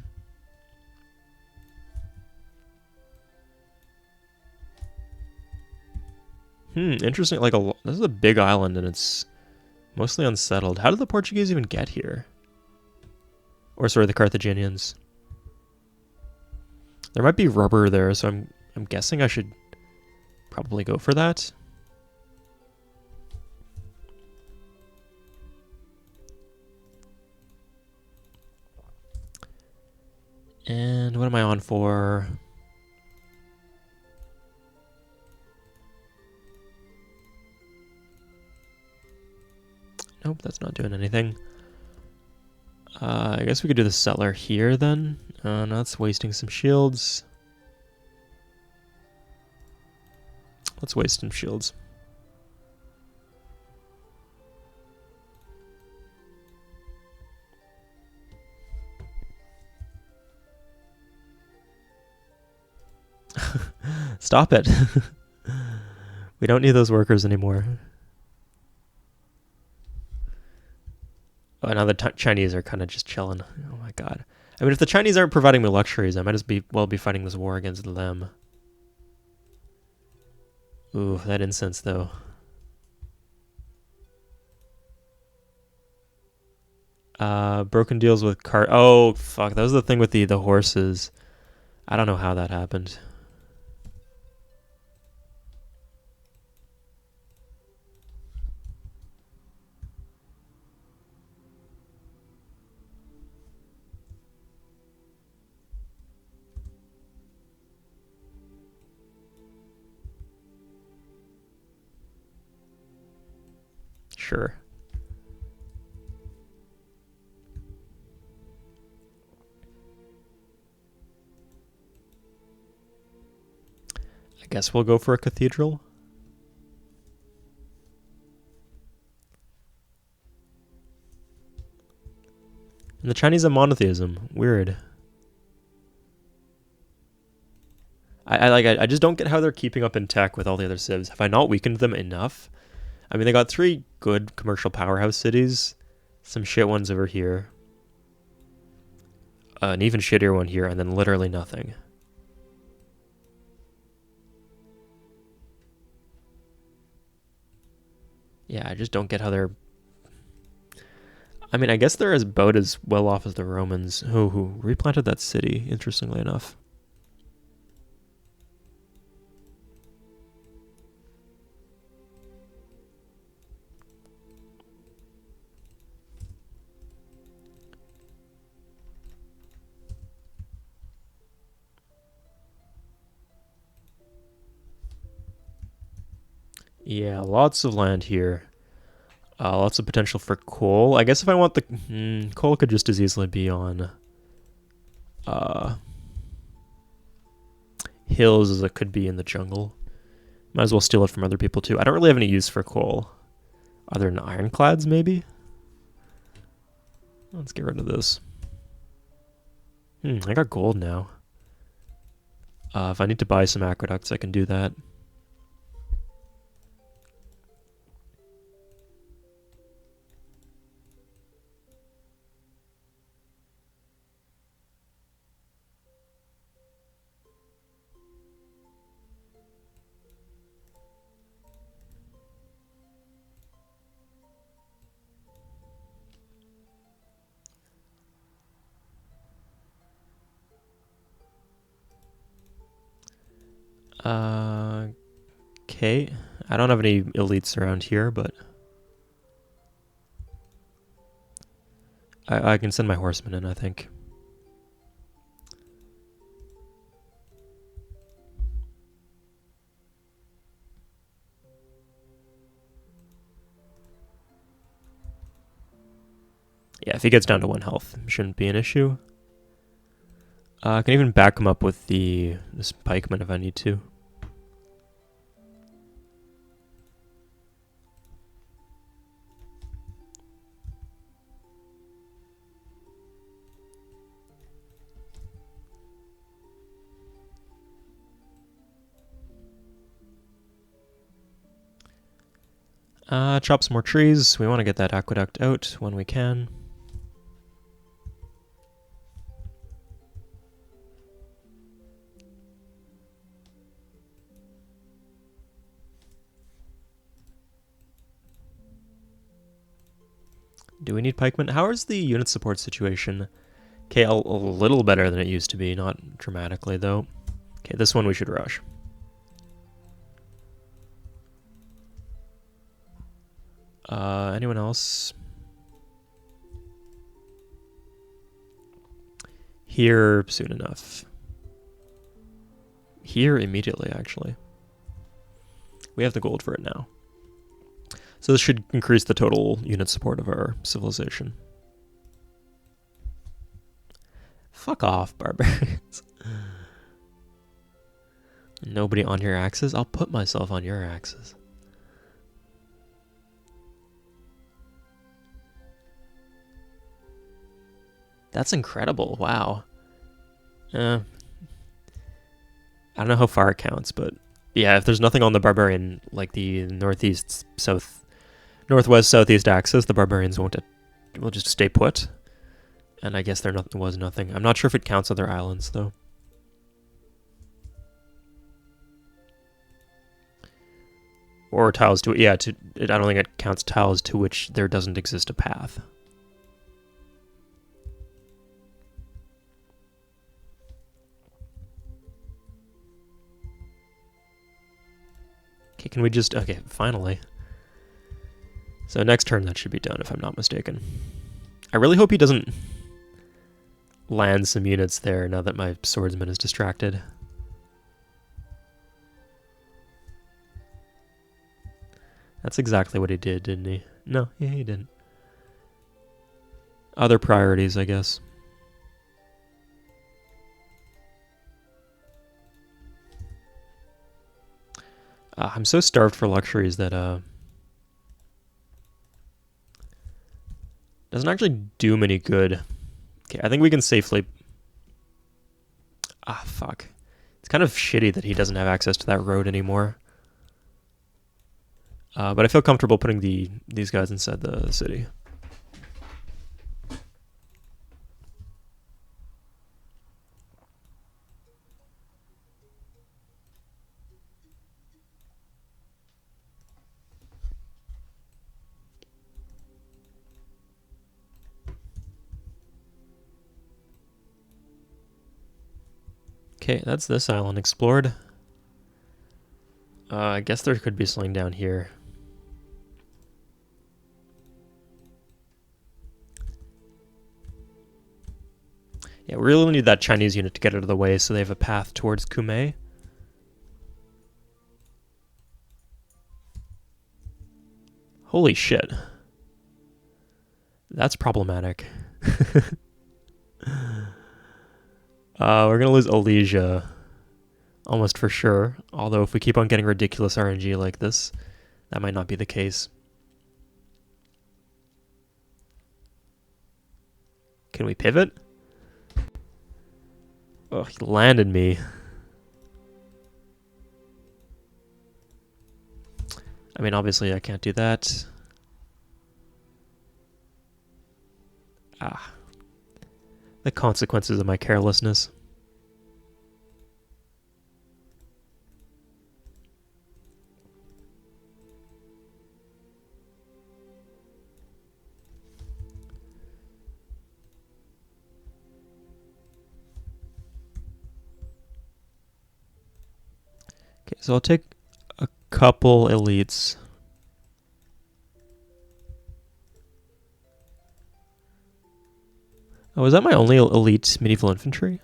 Interesting. Like this is a big island and it's mostly unsettled. How did the Portuguese even get here? Or sorry, the Carthaginians. There might be rubber there, so I'm guessing I should probably go for that. And what am I on for? Nope, that's not doing anything. I guess we could do the settler here then. No, that's wasting some shields. Let's waste some shields. Stop it. We don't need those workers anymore. Oh, now the Chinese are kind of just chilling. Oh my god. I mean, if the Chinese aren't providing me luxuries, I might as well be fighting this war against them. Ooh, that incense though. Broken deals with oh, fuck. That was the thing with the horses. I don't know how that happened. Sure. I guess we'll go for a cathedral. And the Chinese have monotheism. Weird. I just don't get how they're keeping up in tech with all the other civs. Have I not weakened them enough? I mean, they got 3 good commercial powerhouse cities. Some shit ones over here. An even shittier one here, and then literally nothing. Yeah, I just don't get how they're... I mean, I guess they're about as well off as the Romans, who replanted that city, interestingly enough. Yeah, lots of land here. Lots of potential for coal. I guess if I want the... coal could just as easily be on... hills as it could be in the jungle. Might as well steal it from other people too. I don't really have any use for coal. Other than ironclads, maybe? Let's get rid of this. I got gold now. If I need to buy some aqueducts, I can do that. Okay. I don't have any elites around here, but I can send my horsemen in, I think. Yeah, if he gets down to 1 health, shouldn't be an issue. I can even back him up with this pikeman if I need to. Chop some more trees. We want to get that aqueduct out when we can. Do we need pikemen? How is the unit support situation? Okay, a little better than it used to be. Not dramatically, though. Okay, this one we should rush. Anyone else? Here soon enough. Here immediately, actually. We have the gold for it now. So this should increase the total unit support of our civilization. Fuck off, barbarians. Nobody on your axis? I'll put myself on your axis. That's incredible. Wow. I don't know how far it counts, but yeah, if there's nothing on the barbarian, like the northeast, south, northwest, southeast axis, the barbarians will just stay put. And I guess there was nothing. I'm not sure if it counts other islands, though. Or tiles to, yeah, I don't think it counts tiles to which there doesn't exist a path. Okay, can we just, okay, finally. So next turn that should be done, if I'm not mistaken. I really hope he doesn't land some units there now that my swordsman is distracted. That's exactly what he did, didn't he? No, he didn't. Other priorities, I guess. I'm so starved for luxuries that doesn't actually do me any good. Okay, I think we can safely... fuck. It's kind of shitty that he doesn't have access to that road anymore. But I feel comfortable putting these guys inside the city. Okay, that's this island explored. I guess there could be something down here. Yeah, we really need that Chinese unit to get out of the way so they have a path towards Kume. Holy shit. That's problematic. We're gonna lose Alesia. Almost for sure. Although if we keep on getting ridiculous RNG like this, that might not be the case. Can we pivot? Oh, he landed me. I mean, obviously I can't do that. The consequences of my carelessness. Okay, so I'll take a couple elites. Oh, is that my only elite medieval infantry?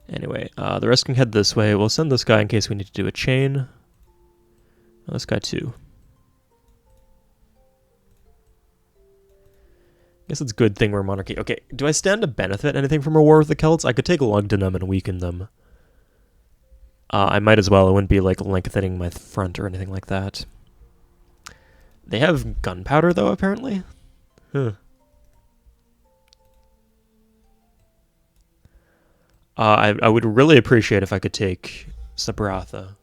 Anyway, the rest can head this way. We'll send this guy in case we need to do a chain. Oh, this guy too. Guess it's a good thing we're monarchy. Okay, do I stand to benefit anything from a war with the Celts? I could take Lugdunum and weaken them. I might as well. It wouldn't be like lengthening my front or anything like that. They have gunpowder though, apparently. Huh. I would really appreciate if I could take Sabratha.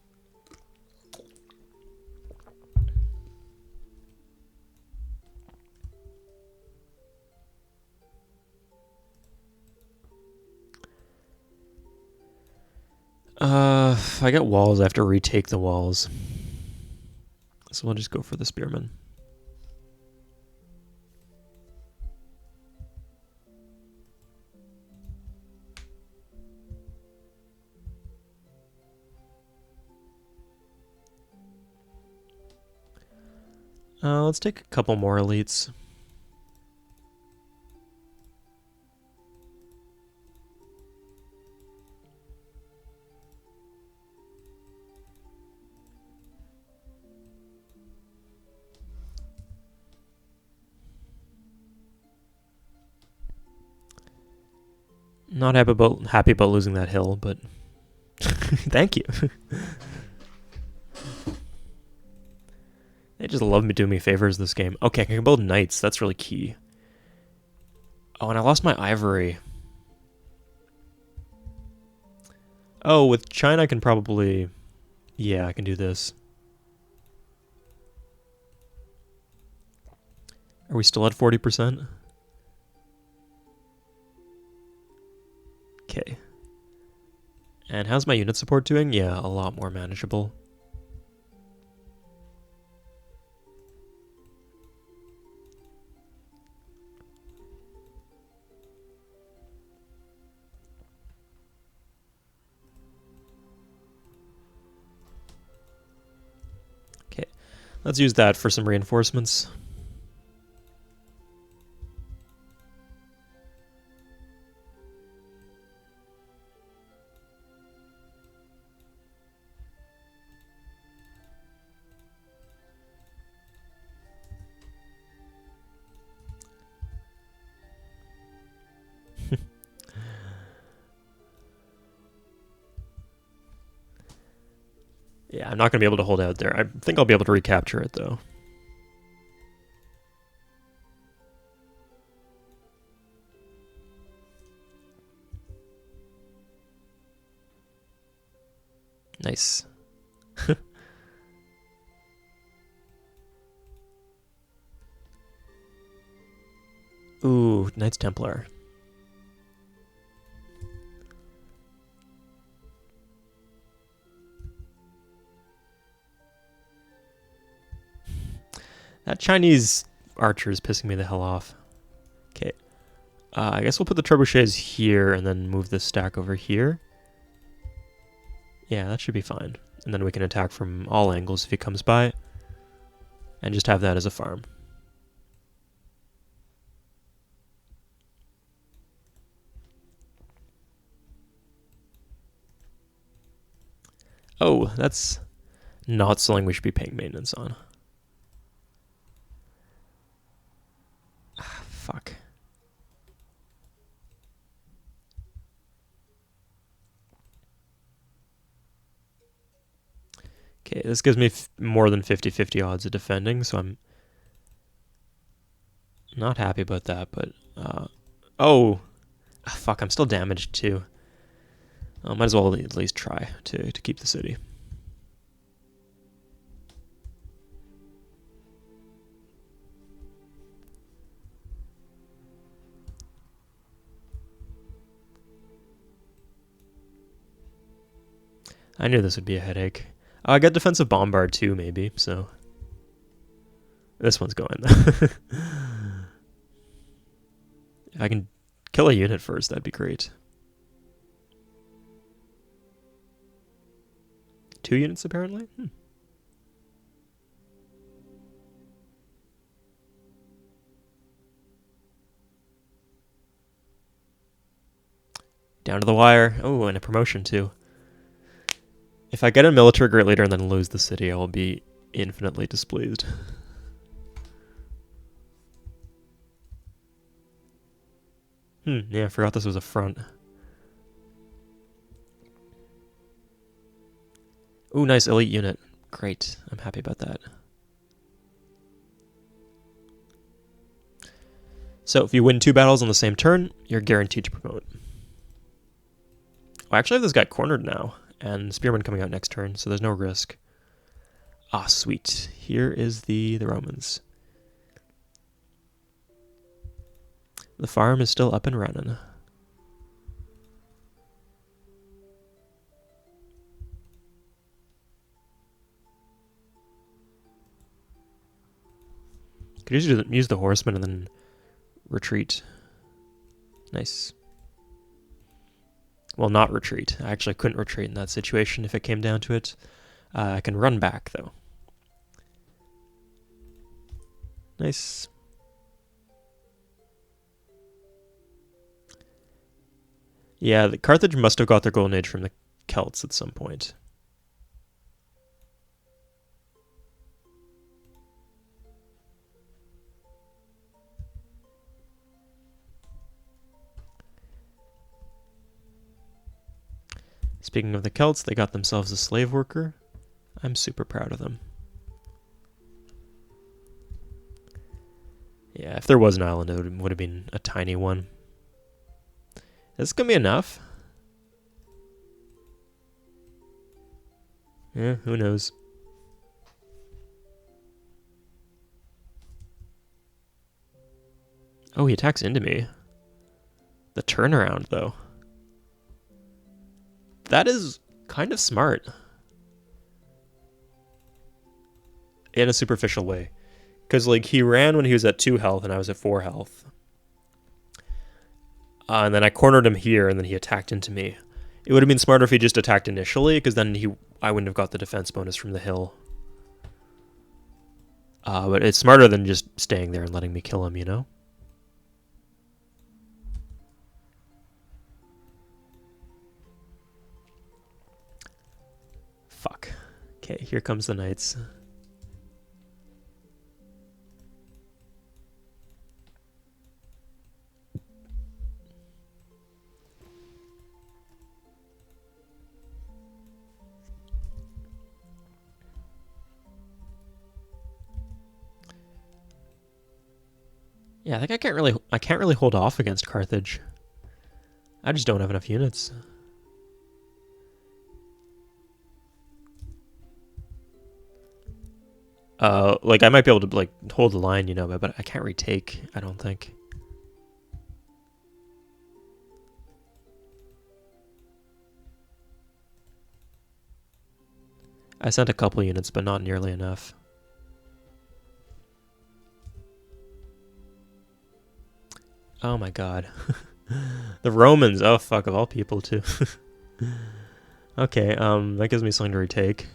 If I get walls, I have to retake the walls. So we'll just go for the spearmen. Let's take a couple more elites. Not happy about losing that hill, but thank you. They just love me doing me favors this game. Okay, I can build knights. That's really key. Oh, and I lost my ivory. Oh, with China I can probably... Yeah, I can do this. Are we still at 40%? Okay. And how's my unit support doing? Yeah, a lot more manageable. Okay, let's use that for some reinforcements. Yeah, I'm not going to be able to hold out there. I think I'll be able to recapture it, though. Nice. Ooh, Knights Templar. That Chinese archer is pissing me the hell off. Okay. I guess we'll put the trebuchets here and then move this stack over here. Yeah, that should be fine. And then we can attack from all angles if he comes by. And just have that as a farm. Oh, that's not something we should be paying maintenance on. Ah, fuck. Okay, this gives me more than 50-50 odds of defending, so I'm not happy about that, but... oh! Ah, fuck, I'm still damaged, too. Might as well at least try to keep the city. I knew this would be a headache. I got defensive bombard too, maybe, so... This one's going. If I can kill a unit first, that'd be great. 2 units, apparently? Down to the wire. Oh, and a promotion, too. If I get a military great leader and then lose the city, I will be infinitely displeased. Yeah, I forgot this was a front. Ooh, nice elite unit. Great, I'm happy about that. So if you win 2 battles on the same turn, you're guaranteed to promote. Oh, I actually have this guy cornered now, and Spearman coming out next turn, so there's no risk. Ah, sweet. Here is the Romans. The farm is still up and running. Could use the horsemen and then retreat. Nice. Well, not retreat. I actually couldn't retreat in that situation if it came down to it. I can run back, though. Nice. Yeah, the Carthage must have got their golden age from the Celts at some point. Speaking of the Celts, they got themselves a slave worker. I'm super proud of them. Yeah, if there was an island, it would have been a tiny one. Is this gonna be enough? Yeah, who knows? Oh, he attacks into me. The turnaround, though. That is kind of smart. In a superficial way. Because, like, he ran when he was at 2 health and I was at 4 health. And then I cornered him here and then he attacked into me. It would have been smarter if he just attacked initially, because then I wouldn't have got the defense bonus from the hill. But it's smarter than just staying there and letting me kill him, you know? Fuck. Okay, here comes the knights. Yeah, I think I can't really hold off against Carthage. I just don't have enough units. Like I might be able to like hold the line, you know, but I can't retake, I don't think. I sent a couple units, but not nearly enough. Oh my god. The Romans, oh fuck, of all people too. Okay, that gives me something to retake.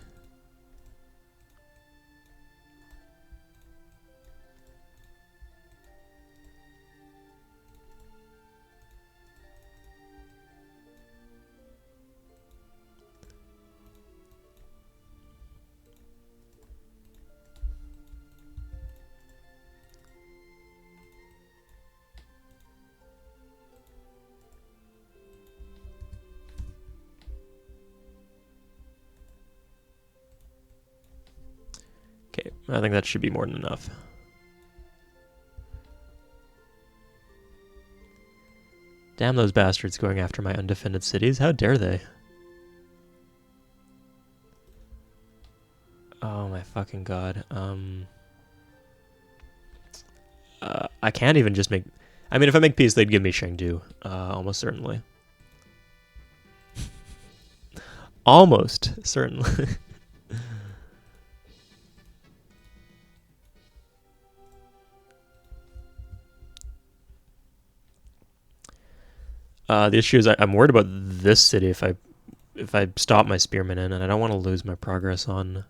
Okay, I think that should be more than enough. Damn those bastards going after my undefended cities. How dare they? Oh my fucking god. I can't even just make... I mean, if I make peace, they'd give me Chengdu. Almost certainly. Almost certainly. The issue is I'm worried about this city if I stop my spearmen in, and I don't want to lose my progress on...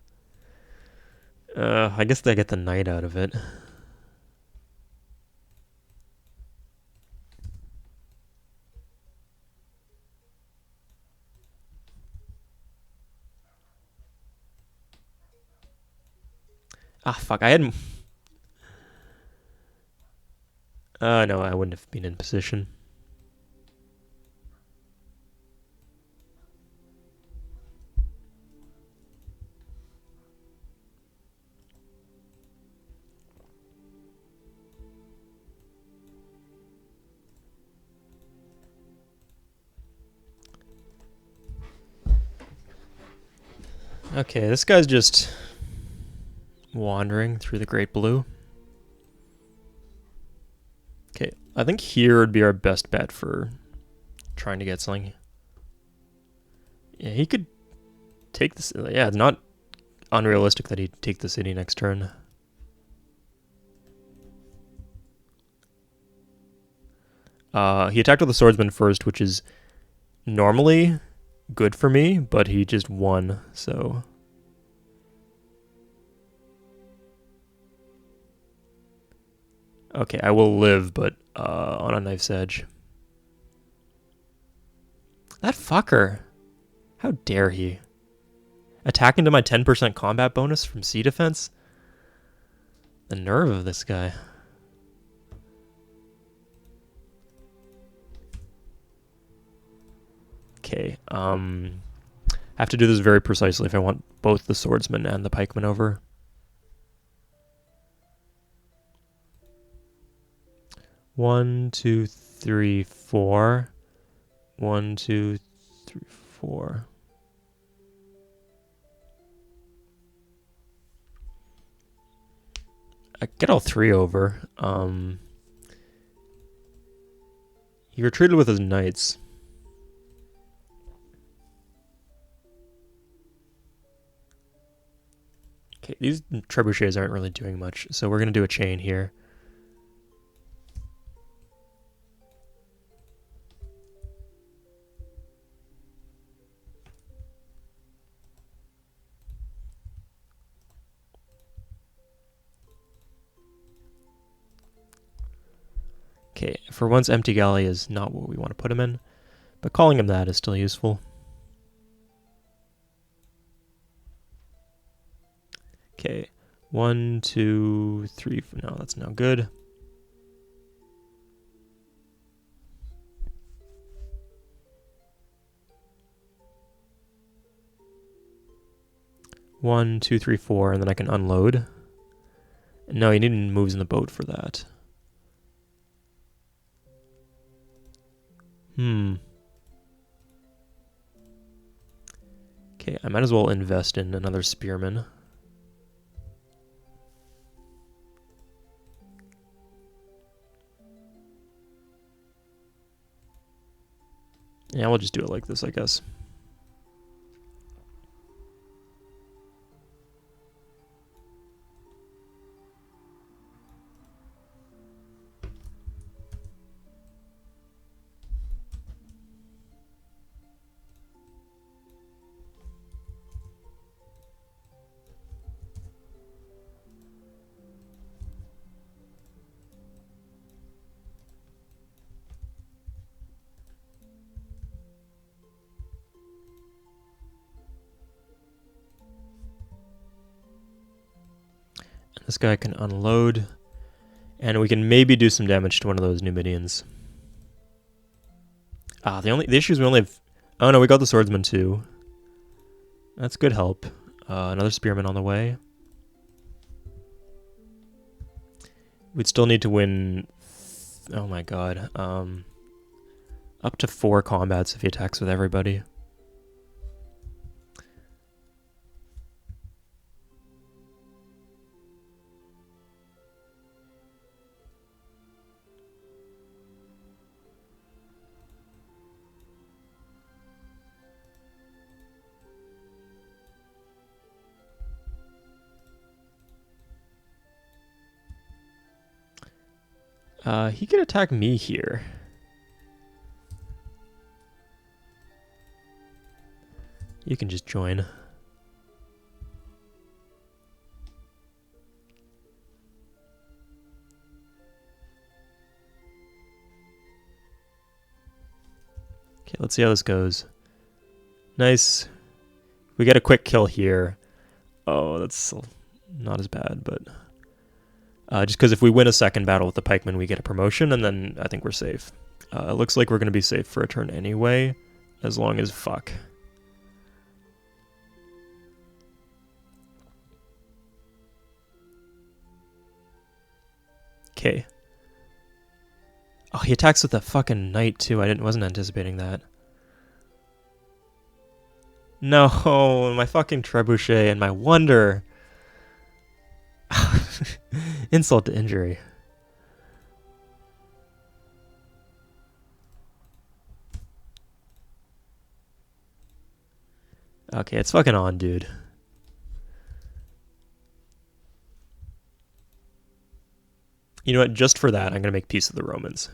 I guess they get the knight out of it. Ah, fuck, I hadn't... no, I wouldn't have been in position. Okay, this guy's just wandering through the Great Blue. Okay, I think here would be our best bet for trying to get something. Yeah, he could take this. Yeah, it's not unrealistic that he'd take the city next turn. He attacked with the swordsman first, which is normally good for me, but he just won, so... Okay, I will live, but on a knife's edge. That fucker! How dare he? Attack into my 10% combat bonus from sea defense? The nerve of this guy. Okay, I have to do this very precisely if I want both the swordsman and the pikeman over. One, two, three, four. 1, 2, 3, 4. I get all 3 over. He retreated with his knights. Okay, these trebuchets aren't really doing much, so we're going to do a chain here. Okay, for once empty galley is not what we want to put him in, but calling him that is still useful. Okay, 1, 2, 3, no, that's now good. One, two, three, four, and then I can unload. No, you need moves in the boat for that. Okay, I might as well invest in another spearman. Yeah, we'll just do it like this, I guess. This guy can unload, and we can maybe do some damage to one of those Numidians. The issue is we only have... Oh no, we got the swordsman too. That's good help. Another spearman on the way. We'd still need to win... Oh my god. Up to 4 combats if he attacks with everybody. He could attack me here. You can just join. Okay, let's see how this goes. Nice. We get a quick kill here. Oh, that's not as bad, but... just because if we win a second battle with the pikemen, we get a promotion, and then I think we're safe. It looks like we're going to be safe for a turn anyway, as long as fuck. Okay. Oh, he attacks with a fucking knight too. I wasn't anticipating that. No, my fucking trebuchet and my wonder. Insult to injury. Okay, it's fucking on, dude. You know what? Just for that, I'm going to make peace with the Romans.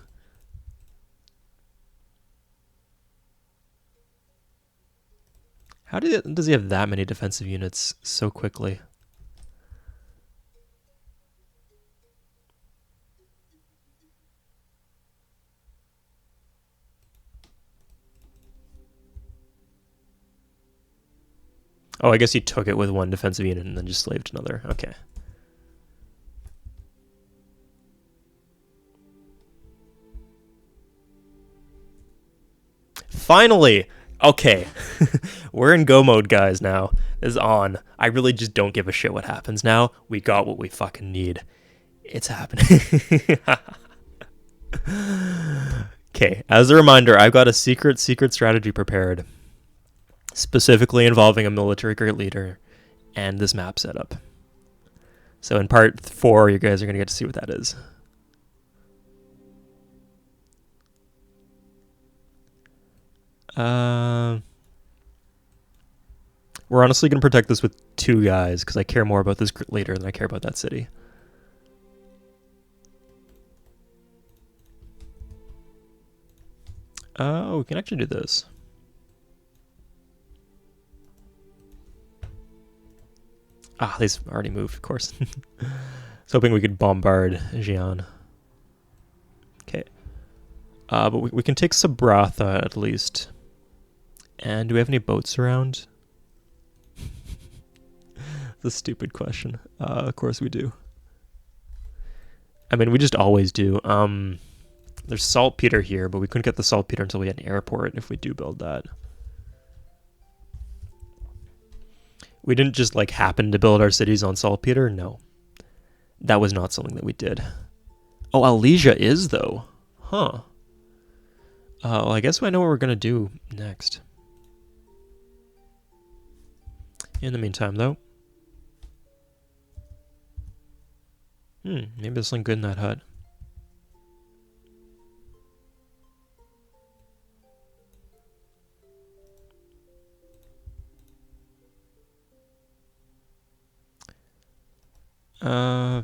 How does he have that many defensive units so quickly? Oh, I guess he took it with one defensive unit and then just slaved another. Okay. Finally! Okay. We're in go mode, guys, now. This is on. I really just don't give a shit what happens now. We got what we fucking need. It's happening. Okay, as a reminder, I've got a secret strategy prepared, specifically involving a military great leader and this map setup. So in part 4, you guys are going to get to see what that is. We're honestly going to protect this with 2 guys, because I care more about this leader than I care about that city. Oh, we can actually do this. Ah, these already moved, of course. I was hoping we could bombard Xi'an. Okay. But we can take Sabratha at least. And do we have any boats around? That's a stupid question. Of course we do. I mean, we just always do. There's saltpeter here, but we couldn't get the saltpeter until we had an airport if we do build that. We didn't just like happen to build our cities on saltpeter. No. That was not something that we did. Oh, Alesia is though. Huh. Well, I guess I know what we're going to do next. In the meantime, though. Maybe there's something good in that hut.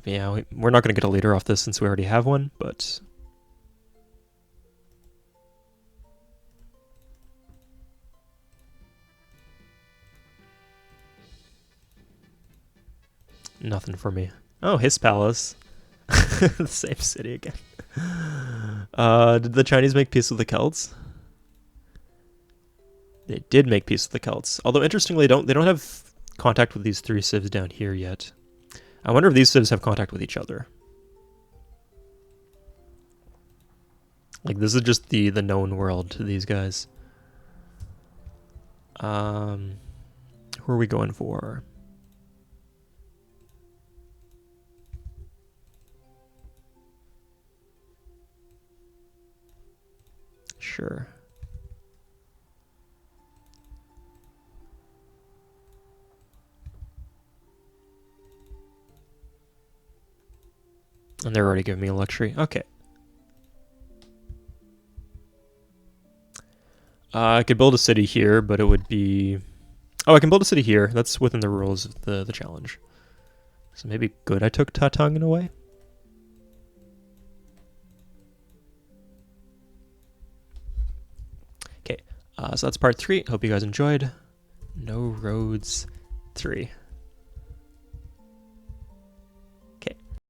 Yeah, we're not going to get a leader off this since we already have one, but... Nothing for me. Oh, his palace. The same city again. Did the Chinese make peace with the Celts? They did make peace with the Celts. Although, interestingly, they don't have contact with these 3 civs down here yet. I wonder if these civs have contact with each other. Like, this is just the known world to these guys. Who are we going for? Sure. And they're already giving me a luxury. Okay. I could build a city here, but it would be... Oh, I can build a city here. That's within the rules of the challenge. So maybe good I took Tatang in a way. Okay, so that's part 3. Hope you guys enjoyed. No Roads 3.